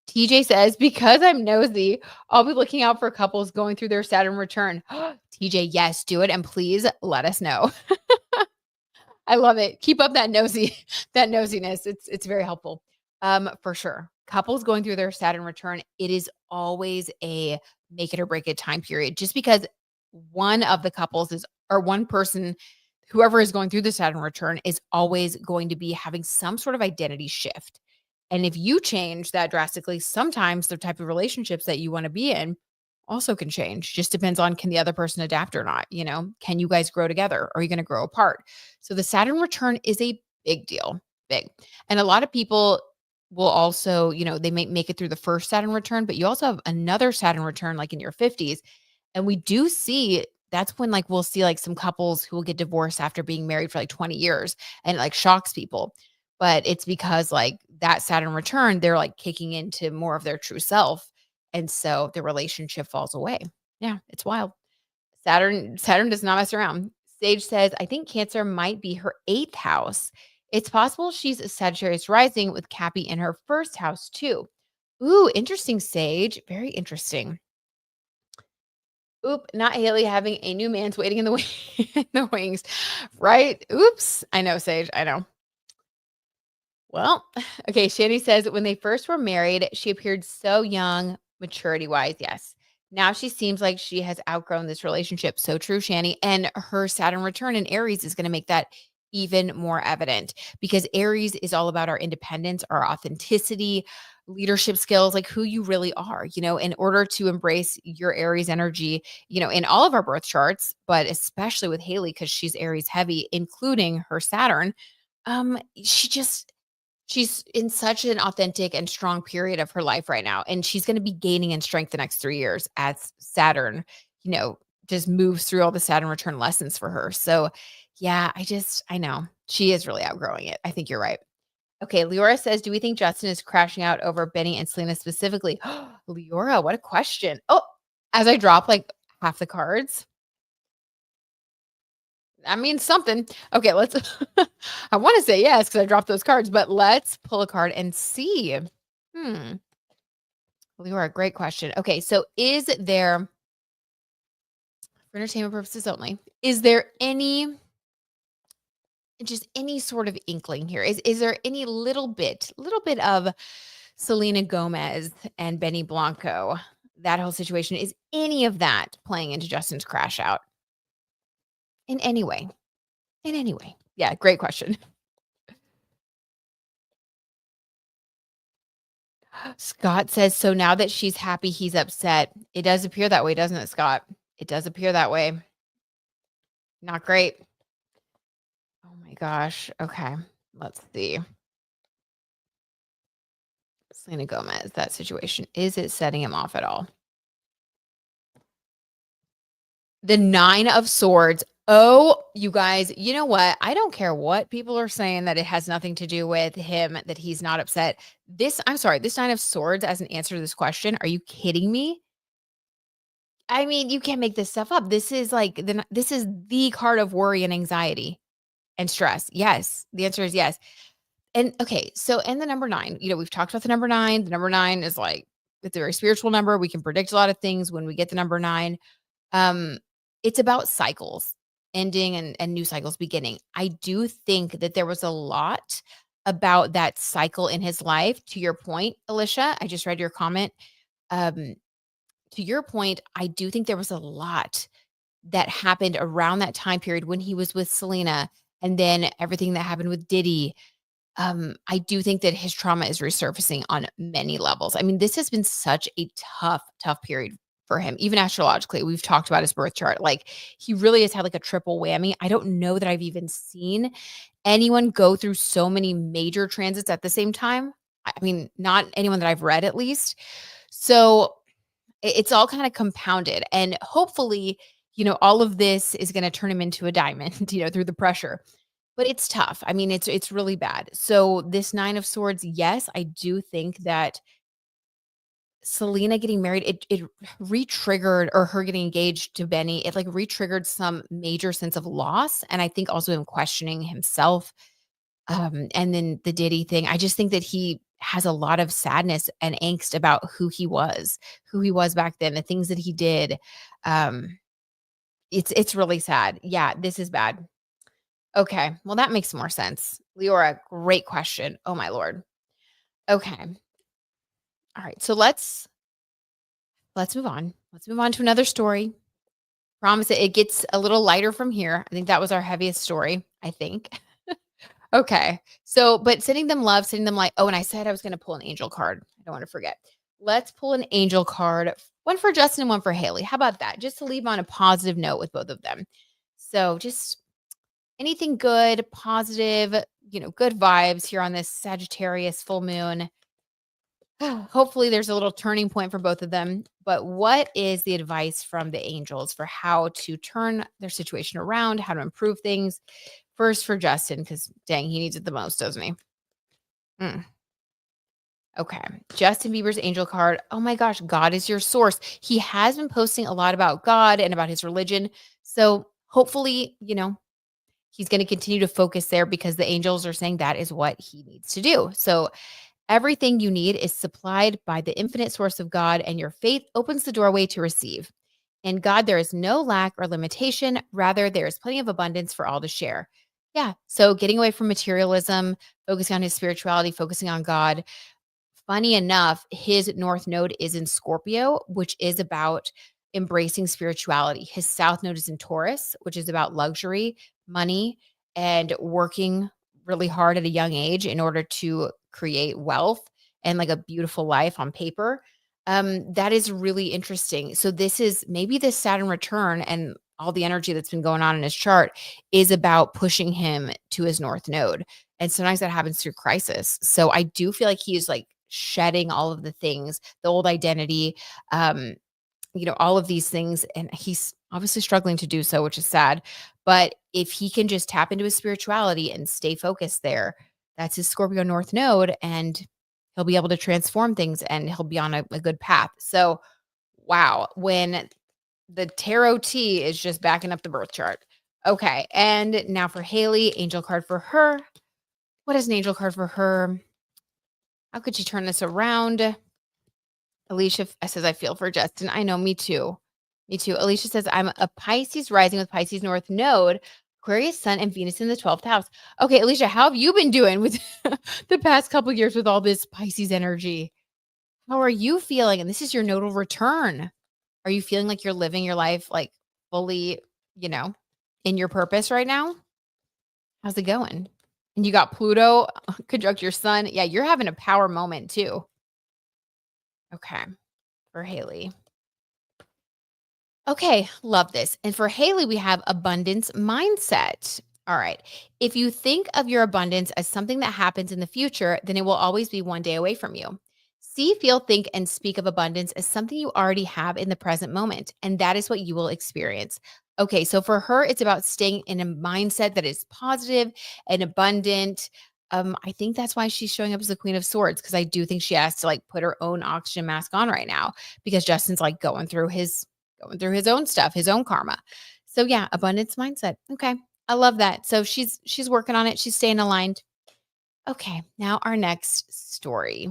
TJ says, because I'm nosy, I'll be looking out for couples going through their Saturn return. TJ, yes, do it. And please let us know. I love it. Keep up that that nosiness. It's very helpful. For sure. Couples going through their Saturn return, it is always a make it or break it time period. Just because one of the couples is, or one person, whoever is going through the Saturn return is always going to be having some sort of identity shift. And if you change that drastically, sometimes the type of relationships that you want to be in also can change. Just depends on, can the other person adapt or not, Can you guys grow together? Or are you going to grow apart? So the Saturn return is a big deal, big. And a lot of people will also, they may make it through the first Saturn return, but you also have another Saturn return like in your 50s. And we do see that's when, like, we'll see like some couples who will get divorced after being married for like 20 years, and it like shocks people. But it's because like that Saturn return, they're like kicking into more of their true self. And so the relationship falls away. Yeah, it's wild. Saturn does not mess around. Sage says, I think Cancer might be her 8th house. It's possible she's a Sagittarius rising with Cappy in her first house too. Ooh, interesting, Sage. Very interesting. Oop, not Hailey having a new man's waiting in the in the wings. Right? Oops. I know, Sage. I know. Well, okay. Shandy says when they first were married, she appeared so young, maturity wise. Yes. Now she seems like she has outgrown this relationship. So true, Shanny. And her Saturn return in Aries is going to make that even more evident, because Aries is all about our independence, our authenticity, leadership skills, like who you really are, in order to embrace your Aries energy, in all of our birth charts, but especially with Hailey, because she's Aries heavy, including her Saturn. She just She's in such an authentic and strong period of her life right now, and she's gonna be gaining in strength the next 3 years as Saturn, you know, just moves through all the Saturn return lessons for her. So, yeah, I know. She is really outgrowing it. I think you're right. Okay, Leora says, "Do we think Justin is crashing out over Benny and Selena specifically?" Leora, what a question. Oh, as I drop, like, half the cards. That means something. Okay, let's I wanna say yes because I dropped those cards, but let's pull a card and see. Hmm. Leora, great question. Okay, so is there, for entertainment purposes only, is there any sort of inkling here? Is there any little bit of Selena Gomez and Benny Blanco, that whole situation, is any of that playing into Justin's crash out in any way? In any way? Yeah, great question. Scott says, "So now that she's happy, he's upset." It does appear that way, doesn't it, Scott? It does appear that way. Not great. Oh my gosh. Okay. Let's see. Selena Gomez, that situation. Is it setting him off at all? The 9 of Swords. Oh, you guys, you know what? I don't care what people are saying that it has nothing to do with him, that he's not upset. I'm sorry, this 9 of Swords as an answer to this question. Are you kidding me? I mean, you can't make this stuff up. This is like this is the card of worry and anxiety and stress. Yes. The answer is yes. And okay, so and the number 9, we've talked about the number 9. The number 9 is like, it's a very spiritual number. We can predict a lot of things when we get the number 9. Um, It's about cycles ending and new cycles beginning. I do think that there was a lot about that cycle in his life. To your point, Alicia, I just read your comment. Um, to your point, I do think there was a lot that happened around that time period when he was with Selena and then everything that happened with Diddy. I do think that his trauma is resurfacing on many levels. I mean, this has been such a tough, tough period for him, even astrologically. We've talked about his birth chart. Like, he really has had like a triple whammy. I don't know that I've even seen anyone go through so many major transits at the same time. I mean, not anyone that I've read at least. So it's all kind of compounded. And hopefully, all of this is going to turn him into a diamond, through the pressure. But it's tough. I mean, it's really bad. So this 9 of swords, yes, I do think that Selena getting married, it re-triggered, or her getting engaged to Benny, it like re-triggered some major sense of loss. And I think also him questioning himself. And then the Diddy thing, I just think that he has a lot of sadness and angst about who he was back then, the things that he did. Um, it's really sad. Yeah, this is bad. Okay. Well, that makes more sense. Leora, great question. Oh my lord. Okay. All right. So let's move on. Let's move on to another story. Promise it gets a little lighter from here. I think that was our heaviest story, I think. Okay. So, but sending them love, sending them light. Oh, and I said I was going to pull an angel card. I don't want to forget. Let's pull an angel card, one for Justin and one for Hailey. How about that? Just to leave on a positive note with both of them. So, just anything good, positive, good vibes here on this Sagittarius full moon. Hopefully, there's a little turning point for both of them. But what is the advice from the angels for how to turn their situation around, how to improve things? First for Justin, because dang, he needs it the most, doesn't he? Mm. Okay. Justin Bieber's angel card. Oh my gosh, God is your source. He has been posting a lot about God and about his religion. So hopefully, he's going to continue to focus there because the angels are saying that is what he needs to do. So everything you need is supplied by the infinite source of God, and your faith opens the doorway to receive. In God, there is no lack or limitation. Rather, there is plenty of abundance for all to share. Yeah. So getting away from materialism, focusing on his spirituality, focusing on God. Funny enough, his North Node is in Scorpio, which is about embracing spirituality. His South Node is in Taurus, which is about luxury, money, and working really hard at a young age in order to create wealth and like a beautiful life on paper. That is really interesting. So this is maybe this Saturn return and all the energy that's been going on in his chart is about pushing him to his North Node. And sometimes that happens through crisis. So I do feel like he's like shedding all of the things, the old identity, um, all of these things. And he's obviously struggling to do so, which is sad. But if he can just tap into his spirituality and stay focused there, that's his Scorpio North Node. And he'll be able to transform things and he'll be on a good path. So, wow. When the tarot T is just backing up the birth chart. Okay. And now for Hailey, angel card for her. What is an angel card for her? How could she turn this around? Alicia says, I feel for Justin. I know, me too. Me too. Alicia says, I'm a Pisces rising with Pisces North Node, Aquarius Sun, and Venus in the 12th house. Okay, Alicia, how have you been doing with the past couple years with all this Pisces energy? How are you feeling? And this is your nodal return. Are you feeling like you're living your life like fully, you know, in your purpose right now? How's it going? And you got Pluto conjunct your sun. Yeah, you're having a power moment too. Okay, for Hailey. Okay, love this. And for Hailey, we have abundance mindset. All right. If you think of your abundance as something that happens in the future, then it will always be one day away from you. See, feel, think, and speak of abundance as something you already have in the present moment. And that is what you will experience. Okay, so for her, it's about staying in a mindset that is positive and abundant. I think that's why she's showing up as the Queen of Swords, because I do think she has to like put her own oxygen mask on right now because Justin's like going through his own stuff, his own karma. So yeah, abundance mindset. Okay. I love that. So she's working on it. She's staying aligned. Okay. Now our next story.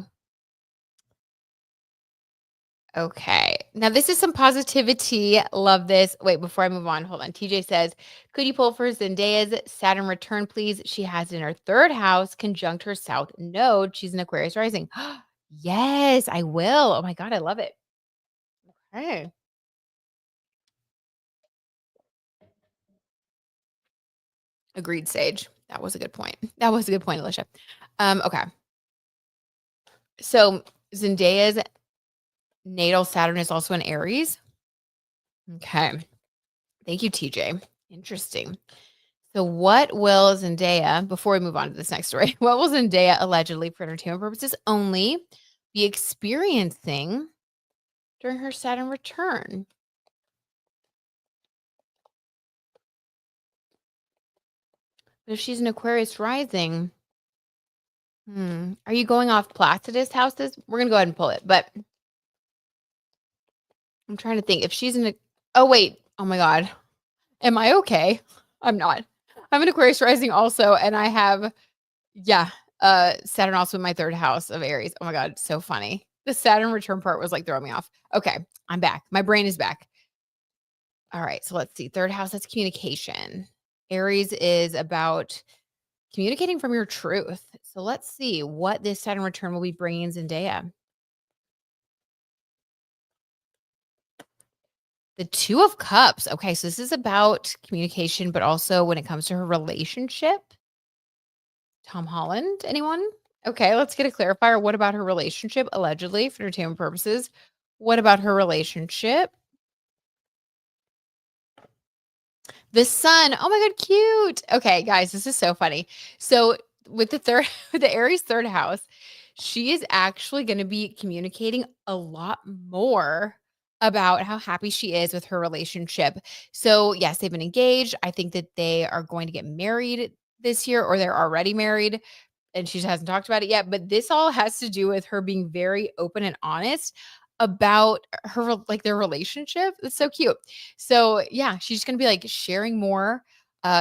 Okay. Now this is some positivity. Love this. Wait, before I move on, hold on. TJ says, could you pull for Zendaya's Saturn return, please? She has in her third house conjunct her south node. She's an Aquarius rising. Yes, I will. Oh my God, I love it. Okay. Agreed, Sage. That was a good point. That was a good point, Alicia. Okay. So Zendaya's natal Saturn is also in Aries. Okay. Thank you, TJ. Interesting. So, what will Zendaya, before we move on to this next story, what will Zendaya allegedly, for entertainment purposes only, be experiencing during her Saturn return? If she's an Aquarius rising, are you going off Placidus houses? We're gonna go ahead and pull it, but I'm trying to think if she's in a. Oh wait, oh my God, am I okay? I'm not. I'm an Aquarius rising also, and I have yeah, Saturn also in my third house of Aries. Oh my God, so funny. The Saturn return part was like throwing me off. Okay, I'm back. My brain is back. All right, so let's see. Third house, that's communication. Aries is about communicating from your truth. So let's see what this Saturn return will be bringing Zendaya. The Two of Cups. Okay, so this is about communication, but also when it comes to her relationship. Tom Holland, anyone? Okay, let's get a clarifier. What about her relationship? Allegedly, for entertainment purposes. What about her relationship? The sun. Oh my God, cute. Okay, guys, this is so funny. So with the third, with the Aries third house, she is actually going to be communicating a lot more about how happy she is with her relationship. So yes, they've been engaged. I think that they are going to get married this year, or they're already married and she just hasn't talked about it yet, but this all has to do with her being very open and honest about her like their relationship. It's so cute. So, yeah, she's going to be like sharing more,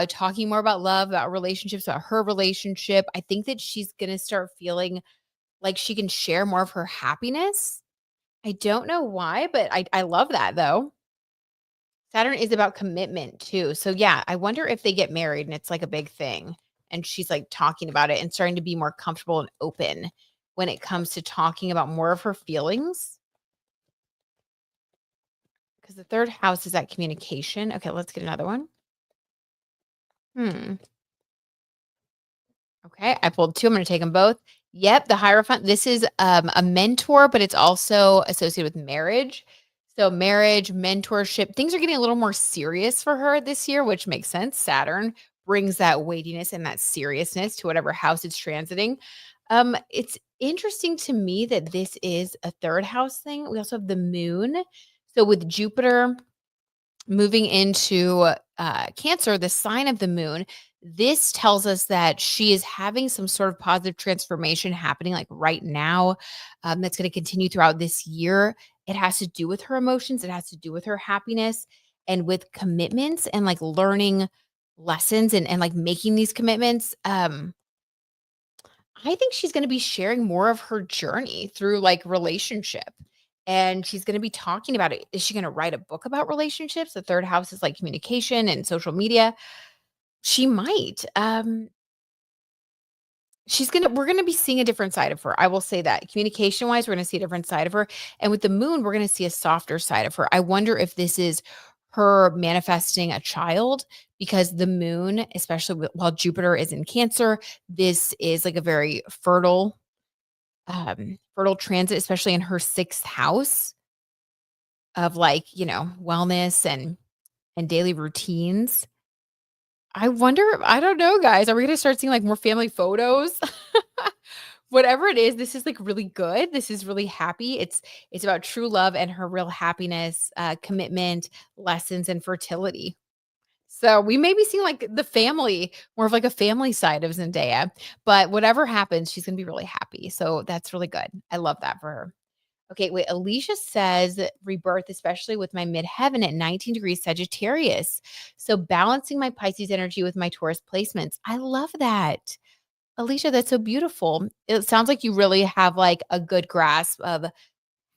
talking more about love, about relationships, about her relationship. I think that she's going to start feeling like she can share more of her happiness. I don't know why, but I love that though. Saturn is about commitment too. So yeah, I wonder if they get married and it's like a big thing and she's like talking about it and starting to be more comfortable and open when it comes to talking about more of her feelings. Because the third house is that communication. Okay, let's get another one. Hmm. Okay, I pulled two. I'm going to take them both. Yep, the Hierophant. This is a mentor, but it's also associated with marriage. So, marriage, mentorship, things are getting a little more serious for her this year, which makes sense. Saturn brings that weightiness and that seriousness to whatever house it's transiting. It's interesting to me that this is a third house thing. We also have the moon. So, with Jupiter moving into Cancer, the sign of the moon, this tells us that she is having some sort of positive transformation happening like right now, that's going to continue throughout this year. It has to do with her emotions, it has to do with her happiness and with commitments and like learning lessons and like making these commitments. I think she's gonna be sharing more of her journey through, like, relationship, and she's gonna be talking about it. Is she gonna write a book about relationships? The 3rd house is, like, communication and social media. She might. We're gonna be seeing a different side of her, I will say that. Communication-wise, we're gonna see a different side of her, and with the moon, we're gonna see a softer side of her. I wonder if this is her manifesting a child because the moon, especially while Jupiter is in Cancer, this is, like, a very fertile transit, especially in her 6th house of like, wellness and daily routines. I wonder, I don't know, guys. Are we gonna start seeing like more family photos? Whatever it is, this is like really good. This is really happy. It's about true love and her real happiness, commitment, lessons, and fertility. So we may be seeing like the family, more of like a family side of Zendaya. But whatever happens, she's gonna be really happy. So that's really good. I love that for her. Okay, wait. Alicia says rebirth, especially with my midheaven at 19 degrees Sagittarius. So balancing my Pisces energy with my Taurus placements. I love that. Alicia, that's so beautiful. It sounds like you really have like a good grasp of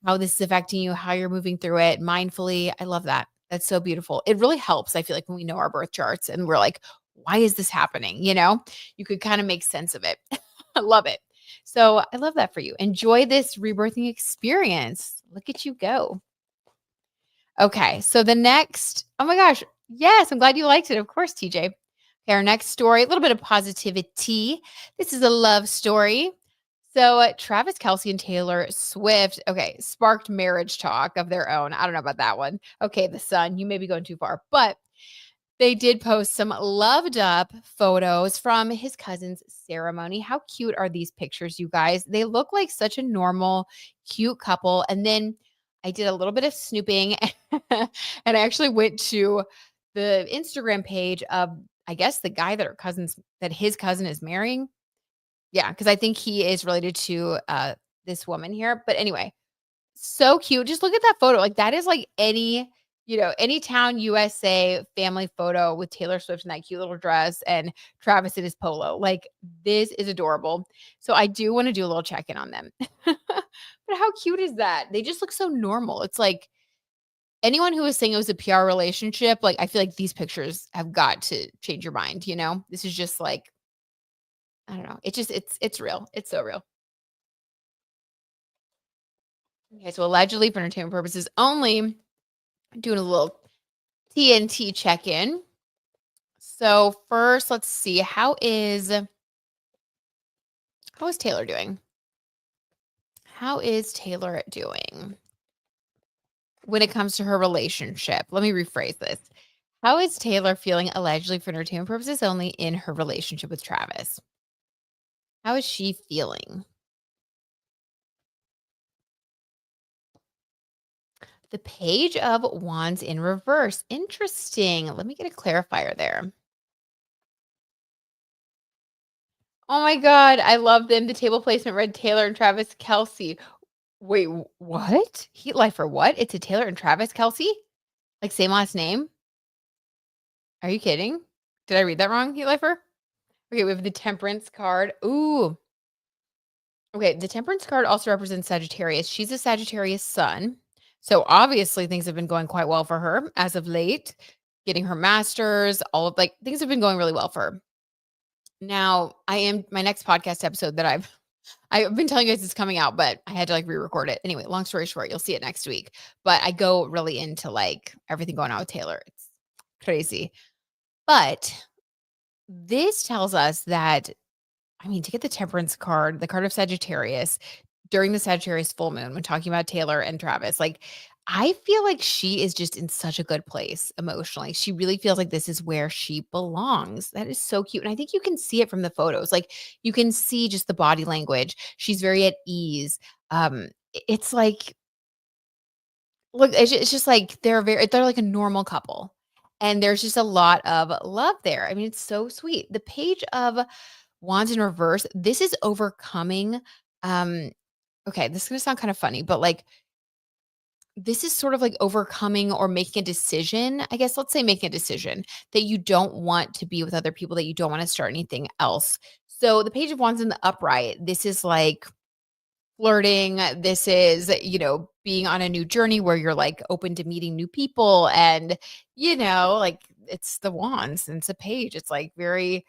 how this is affecting you, how you're moving through it mindfully. I love that. That's so beautiful. It really helps. I feel like when we know our birth charts and we're like, why is this happening? You could kind of make sense of it. I love it. So I love that for you. Enjoy this rebirthing experience. Look at you go. Okay. So the next, oh my gosh. Yes. I'm glad you liked it. Of course, TJ. Okay. Our next story, a little bit of positivity. This is a love story. So Travis Kelce and Taylor Swift, okay, sparked marriage talk of their own. I don't know about that one. Okay, the son, you may be going too far, but they did post some loved up photos from his cousin's ceremony. How cute are these pictures, you guys? They look like such a normal, cute couple. And then I did a little bit of snooping and I actually went to the Instagram page of, I guess, the guy that his cousin is marrying. Yeah, because I think he is related to this woman here. But anyway, so cute. Just look at that photo. Like that is like any town USA family photo with Taylor Swift in that cute little dress and Travis in his polo. Like this is adorable. So I do want to do a little check-in on them. But how cute is that? They just look so normal. It's like anyone who was saying it was a PR relationship, like I feel like these pictures have got to change your mind. This is just like, I don't know. It's real. It's so real. Okay, so allegedly for entertainment purposes only, doing a little TNT check-in. So first, let's see. How is Taylor doing? How is Taylor doing when it comes to her relationship? Let me rephrase this. How is Taylor feeling allegedly for entertainment purposes only in her relationship with Travis? How is she feeling? The Page of Wands in reverse. Interesting. Let me get a clarifier there. Oh my god, I love them. The table placement read Taylor and Travis Kelce. Wait, what? Heat Life for what? It's a Taylor and Travis Kelce? Like same last name? Are you kidding? Did I read that wrong, Heat Lifer? Okay, we have the Temperance card. Ooh. Okay, the Temperance card also represents Sagittarius. She's a Sagittarius sun. So obviously things have been going quite well for her as of late. Getting her master's, all of like things have been going really well for her. Now, I am my next podcast episode that I've been telling you guys it's coming out, but I had to like re-record it. Anyway, long story short, you'll see it next week. But I go really into like everything going on with Taylor. It's crazy. But this tells us that, I mean, to get the Temperance card, the card of Sagittarius during the Sagittarius full moon, when talking about Taylor and Travis, like I feel like she is just in such a good place emotionally. She really feels like this is where she belongs. That is so cute. And I think you can see it from the photos. Like you can see just the body language. She's very at ease. It's like, look, it's just like they're like a normal couple. And there's just a lot of love there. I mean, it's so sweet. The Page of Wands in reverse. This is overcoming. Um, okay, this is gonna sound kind of funny, but like this is sort of like overcoming or making a decision. I guess let's say making a decision that you don't want to be with other people, that you don't want to start anything else. So the Page of Wands in the upright, this is like flirting. This is, being on a new journey where you're like open to meeting new people and, like it's the wands and it's a page. It's like very,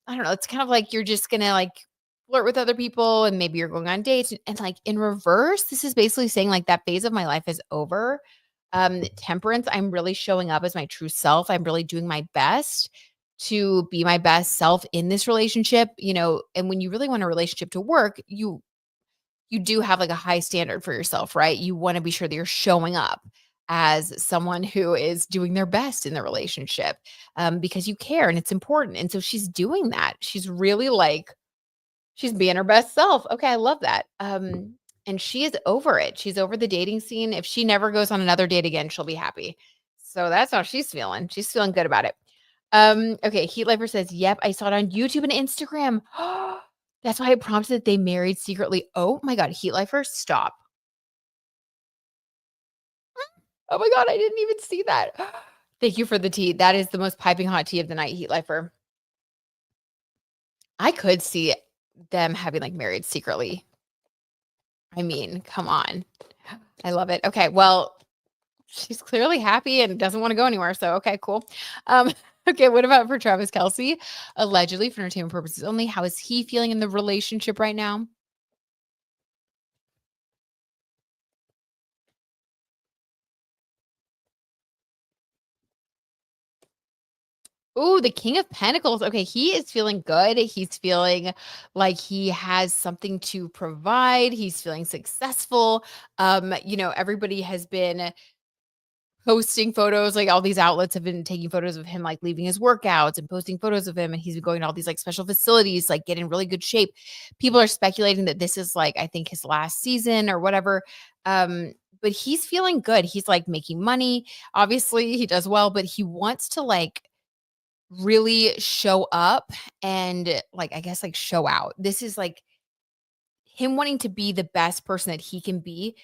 I don't know. It's kind of like you're just going to like flirt with other people and maybe you're going on dates and like in reverse, this is basically saying like that phase of my life is over. Temperance, I'm really showing up as my true self. I'm really doing my best to be my best self in this relationship, and when you really want a relationship to work, you do have like a high standard for yourself, right? You want to be sure that you're showing up as someone who is doing their best in the relationship, because you care and it's important. And so she's doing that. She's really like, she's being her best self. Okay, I love that. And she is over it. She's over the dating scene. If she never goes on another date again, she'll be happy. So that's how she's feeling. She's feeling good about it. Okay, Heat Lifer says, yep, I saw it on YouTube and Instagram. That's why it prompted that they married secretly. Oh my God, Heat Lifer, stop. Oh my God, I didn't even see that. Thank you for the tea. That is the most piping hot tea of the night, Heat Lifer. I could see them having like married secretly. I mean, come on. I love it. Okay, well, she's clearly happy and doesn't wanna go anywhere, so okay, cool. Um, okay, what about for Travis Kelce? Allegedly, for entertainment purposes only, how is he feeling in the relationship right now? Ooh, the King of Pentacles. Okay, he is feeling good. He's feeling like he has something to provide. He's feeling successful. Everybody has been posting photos, like all these outlets have been taking photos of him like leaving his workouts and posting photos of him and he's been going to all these like special facilities, like get in really good shape. People are speculating that this is like I think his last season or whatever. But he's feeling good. He's like making money. Obviously, he does well, but he wants to like really show up and like I guess like show out. This is like him wanting to be the best person that he can be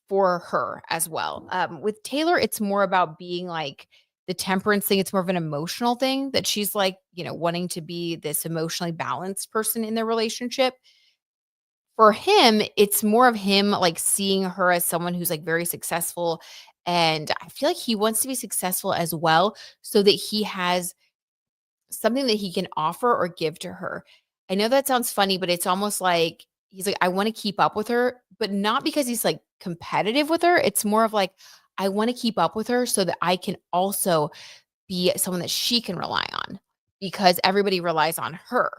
for her as well. With Taylor, it's more about being like the temperance thing. It's more of an emotional thing that she's like, wanting to be this emotionally balanced person in their relationship. For him, it's more of him like seeing her as someone who's like very successful. And I feel like he wants to be successful as well so that he has something that he can offer or give to her. I know that sounds funny, but it's almost like he's like, I want to keep up with her, but not because he's like competitive with her. It's more of like, I want to keep up with her so that I can also be someone that she can rely on because everybody relies on her.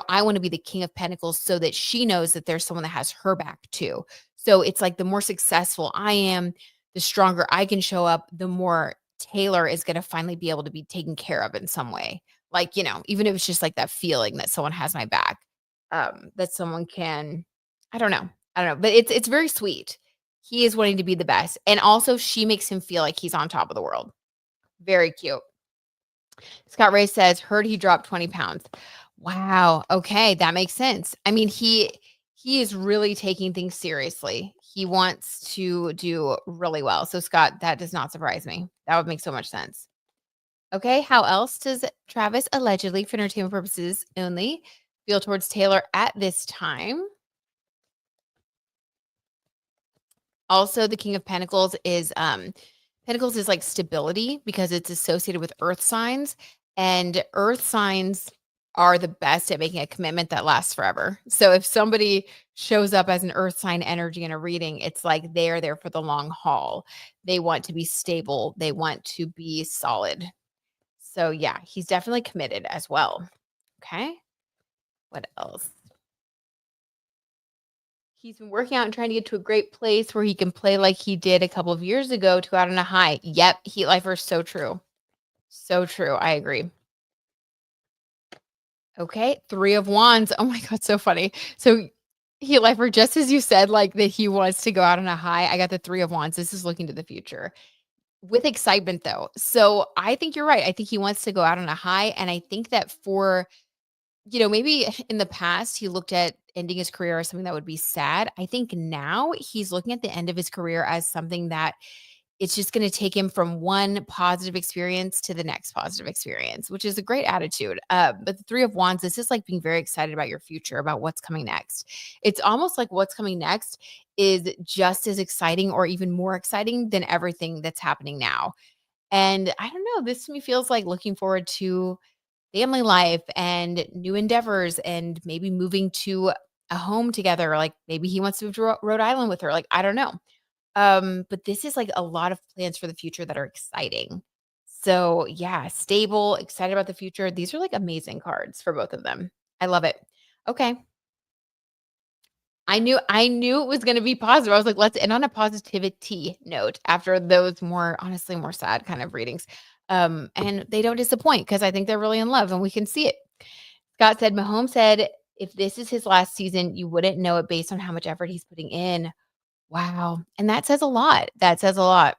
I want to be the King of Pentacles so that she knows that there's someone that has her back too. So it's like the more successful I am, the stronger I can show up, the more Taylor is going to finally be able to be taken care of in some way. Like, even if it's just like that feeling that someone has my back, that someone can, I don't know. I don't know, but it's very sweet. He is wanting to be the best. And also she makes him feel like he's on top of the world. Very cute. Scott Ray says, heard he dropped 20 pounds. Wow. Okay. That makes sense. I mean, he is really taking things seriously. He wants to do really well. So Scott, that does not surprise me. That would make so much sense. Okay. How else does Travis allegedly, for entertainment purposes only, feel towards Taylor at this time? Also, the King of Pentacles is like stability because it's associated with earth signs, and earth signs are the best at making a commitment that lasts forever. So if somebody shows up as an earth sign energy in a reading, it's like they are there for the long haul. They want to be stable, they want to be solid. So yeah, he's definitely committed as well. Okay. What else? He's been working out and trying to get to a great place where he can play like he did a couple of years ago to go out on a high. Yep, Heat Lifer, so true. So true. I agree. Okay, 3 of Wands. Oh my god, so funny. So, Heat Lifer, just as you said, like, that he wants to go out on a high, I got the 3 of Wands. This is looking to the future. With excitement, though. So, I think you're right. I think he wants to go out on a high, and I think that for maybe in the past, he looked at ending his career as something that would be sad. I think now he's looking at the end of his career as something that it's just going to take him from one positive experience to the next positive experience, which is a great attitude. But the 3 of Wands, this is like being very excited about your future, about what's coming next. It's almost like what's coming next is just as exciting or even more exciting than everything that's happening now. And I don't know, this to me feels like looking forward to family life and new endeavors and maybe moving to a home together. Like maybe he wants to move to Rhode Island with her. Like, I don't know. But this is like a lot of plans for the future that are exciting. So yeah, stable, excited about the future. These are like amazing cards for both of them. I love it. Okay. I knew it was gonna be positive. I was like, let's end on a positivity note after those more honestly more sad kind of readings. And they don't disappoint because I think they're really in love and we can see it. Scott said, Mahomes said, if this is his last season, you wouldn't know it based on how much effort he's putting in. Wow. And that says a lot. That says a lot.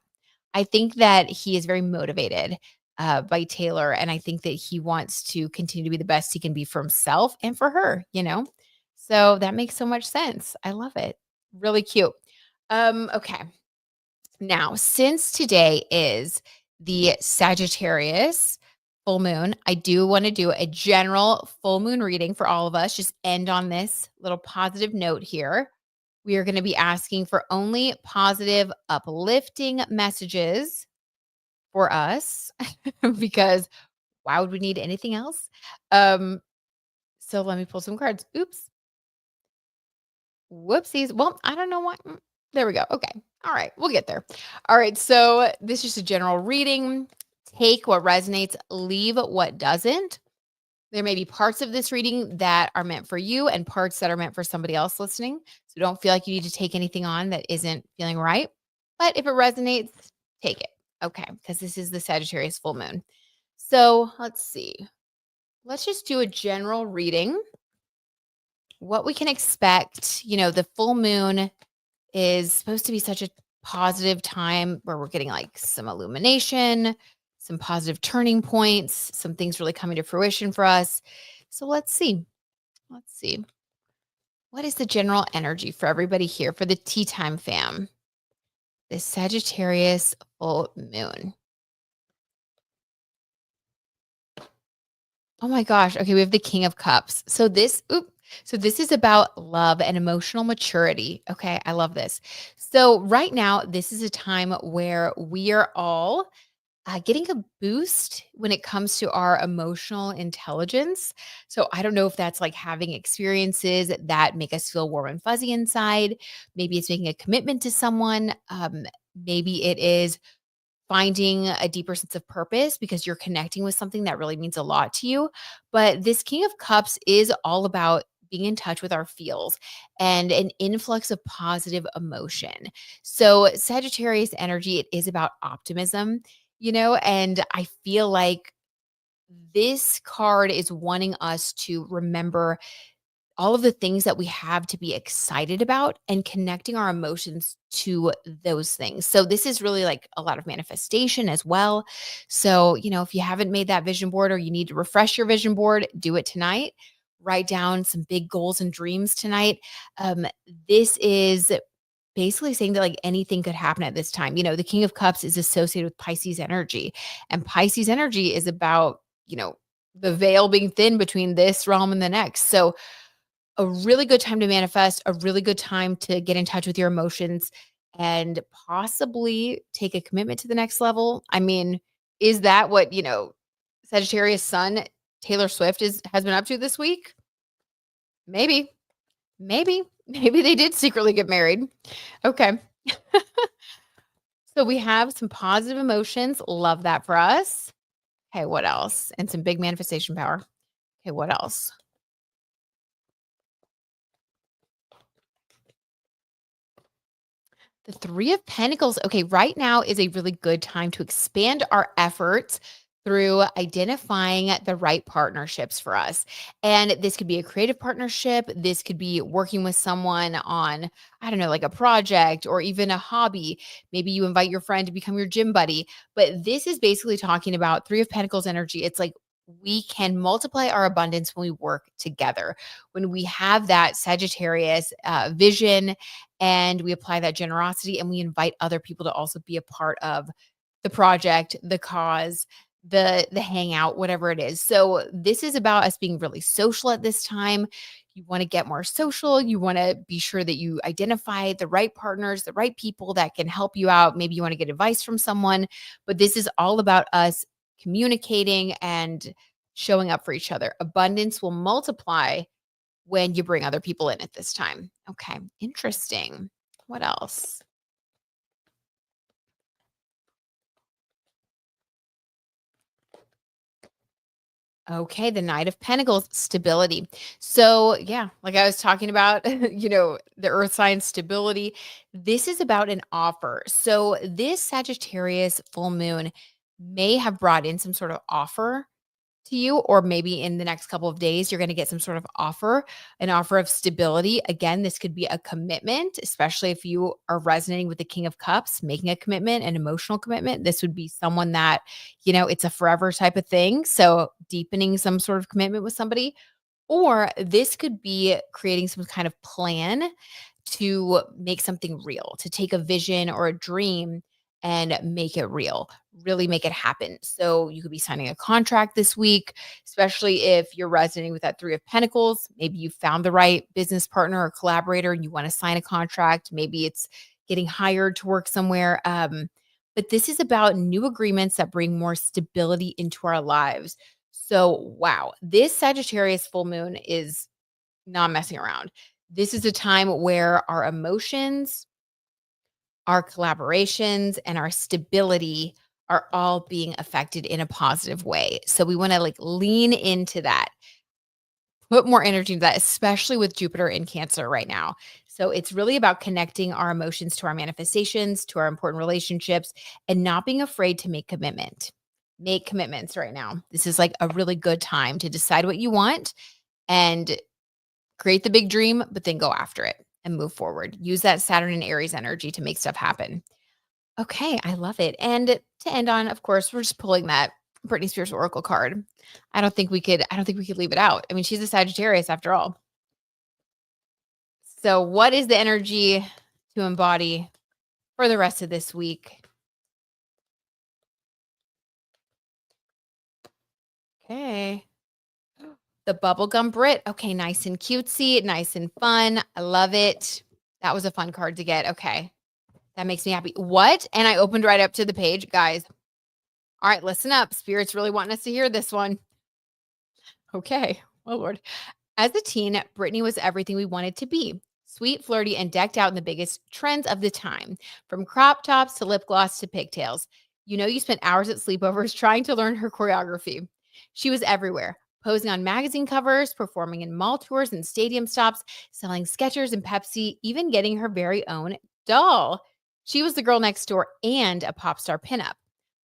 I think that he is very motivated by Taylor. And I think that he wants to continue to be the best he can be for himself and for her. So that makes so much sense. I love it. Really cute. Okay. Now, since today is the Sagittarius full moon, I do want to do a general full moon reading for all of us. Just end on this little positive note here. We are going to be asking for only positive, uplifting messages for us because why would we need anything else? Um, so let me pull some cards. Oops. Whoopsies. Well, I don't know why. There we go. Okay. All right. We'll get there. All right. So this is just a general reading. Take what resonates, leave what doesn't. There may be parts of this reading that are meant for you and parts that are meant for somebody else listening. So don't feel like you need to take anything on that isn't feeling right. But if it resonates, take it. Okay. Because this is the Sagittarius full moon. So let's see. Let's just do a general reading. What we can expect, the full moon is supposed to be such a positive time where we're getting like some illumination, some positive turning points, some things really coming to fruition for us. So let's see. Let's see. What is the general energy for everybody here for the tea time fam? This Sagittarius full moon. Oh my gosh. Okay, we have the King of Cups. So this is about love and emotional maturity. Okay, I love this. So right now, this is a time where we are all getting a boost when it comes to our emotional intelligence. So I don't know if that's like having experiences that make us feel warm and fuzzy inside. Maybe it's making a commitment to someone. Maybe it is finding a deeper sense of purpose because you're connecting with something that really means a lot to you. But this King of Cups is all about being in touch with our feels and an influx of positive emotion. So, Sagittarius energy, it is about optimism, and I feel like this card is wanting us to remember all of the things that we have to be excited about and connecting our emotions to those things. So this is really like a lot of manifestation as well. So, if you haven't made that vision board or you need to refresh your vision board, do it tonight. Write down some big goals and dreams tonight. This is basically saying that like anything could happen at this time. The King of Cups is associated with Pisces energy, and Pisces energy is about, the veil being thin between this realm and the next. So a really good time to manifest, a really good time to get in touch with your emotions and possibly take a commitment to the next level. I mean, is that what, Sagittarius Sun, Taylor Swift has been up to this week? Maybe. Maybe. Maybe they did secretly get married. Okay. So we have some positive emotions. Love that for us. Okay, what else? And some big manifestation power. Okay, what else? The Three of Pentacles. Okay, right now is a really good time to expand our efforts through identifying the right partnerships for us. And this could be a creative partnership. This could be working with someone on, I don't know, like a project or even a hobby. Maybe you invite your friend to become your gym buddy. But this is basically talking about Three of Pentacles energy. It's like we can multiply our abundance when we work together. When we have that Sagittarius vision and we apply that generosity and we invite other people to also be a part of the project, the cause, the hangout, whatever it is. So this is about us being really social at this time. You want to get more social. You want to be sure that you identify the right partners, the right people that can help you out. Maybe you want to get advice from someone, but this is all about us communicating and showing up for each other. Abundance will multiply when you bring other people in at this time. Okay, interesting. What else? Okay, the Knight of Pentacles, stability. So, yeah, like I was talking about, the earth sign stability. This is about an offer. So, this Sagittarius full moon may have brought in some sort of offer to you, or maybe in the next couple of days, you're going to get some sort of offer, an offer of stability. Again, this could be a commitment, especially if you are resonating with the King of Cups, making a commitment, an emotional commitment. This would be someone that, it's a forever type of thing. So deepening some sort of commitment with somebody, or this could be creating some kind of plan to make something real, to take a vision or a dream and make it real. Really make it happen. So you could be signing a contract this week, especially if you're resonating with that 3 of Pentacles. Maybe you found the right business partner or collaborator and you want to sign a contract. Maybe it's getting hired to work somewhere. But this is about new agreements that bring more stability into our lives. So, wow, this Sagittarius full moon is not messing around. This is a time where our emotions, our collaborations, and our stability are all being affected in a positive way. So we want to like lean into that, put more energy into that, especially with Jupiter in Cancer right now. So it's really about connecting our emotions to our manifestations, to our important relationships, and not being afraid to make commitment. Make commitments right now. This is like a really good time to decide what you want and create the big dream, but then go after it and move forward. Use that Saturn and Aries energy to make stuff happen. Okay, I love it. And to end on, of course, we're just pulling that Britney Spears Oracle card. I don't think we could leave it out. I mean, she's a Sagittarius after all. So, what is the energy to embody for the rest of this week? Okay. The bubblegum Brit. Okay, nice and cutesy, nice and fun. I love it. That was a fun card to get. Okay. That makes me happy. What? And I opened right up to the page. Guys, all right, listen up. Spirit's really wanting us to hear this one. Okay. Oh, Lord. As a teen, Britney was everything we wanted to be. Sweet, flirty, and decked out in the biggest trends of the time, from crop tops to lip gloss to pigtails. You know, you spent hours at sleepovers trying to learn her choreography. She was everywhere, posing on magazine covers, performing in mall tours and stadium stops, selling Skechers and Pepsi, even getting her very own doll. She was the girl next door and a pop star pinup.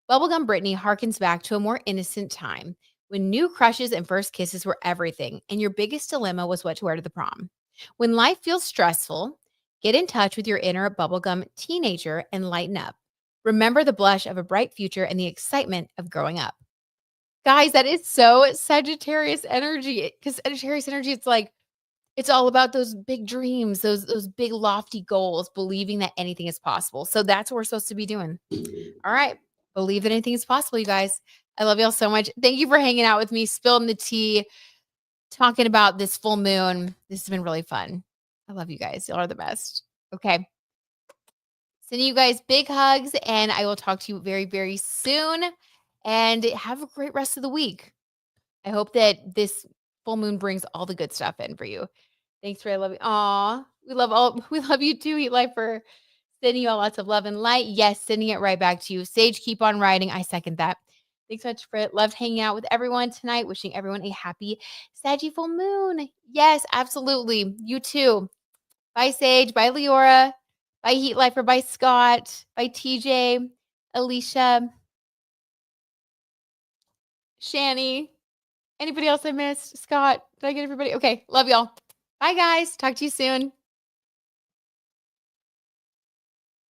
Bubblegum Britney harkens back to a more innocent time when new crushes and first kisses were everything, and your biggest dilemma was what to wear to the prom. When life feels stressful, get in touch with your inner bubblegum teenager and lighten up. Remember the blush of a bright future and the excitement of growing up. Guys, that is so Sagittarius energy. Because Sagittarius energy, it's like, it's all about those big dreams, those big lofty goals, believing that anything is possible. So that's what we're supposed to be doing. All right. Believe that anything is possible, you guys. I love y'all so much. Thank you for hanging out with me, spilling the tea, talking about this full moon. This has been really fun. I love you guys. Y'all are the best. Okay. Sending you guys big hugs, and I will talk to you very, very soon. And have a great rest of the week. I hope that this full moon brings all the good stuff in for you. Thanks for I love you. Aw, we love you too, Heat Lifer. Sending you all lots of love and light. Yes, sending it right back to you. Sage, keep on riding. I second that. Thanks so much for it. Loved hanging out with everyone tonight. Wishing everyone a happy Saggy full moon. Yes, absolutely. You too. Bye, Sage. Bye, Leora. Bye, Heat Lifer. Bye, Scott. Bye, TJ. Alicia. Shani. Anybody else I missed? Scott. Did I get everybody? Okay. Love y'all. Bye, guys. Talk to you soon.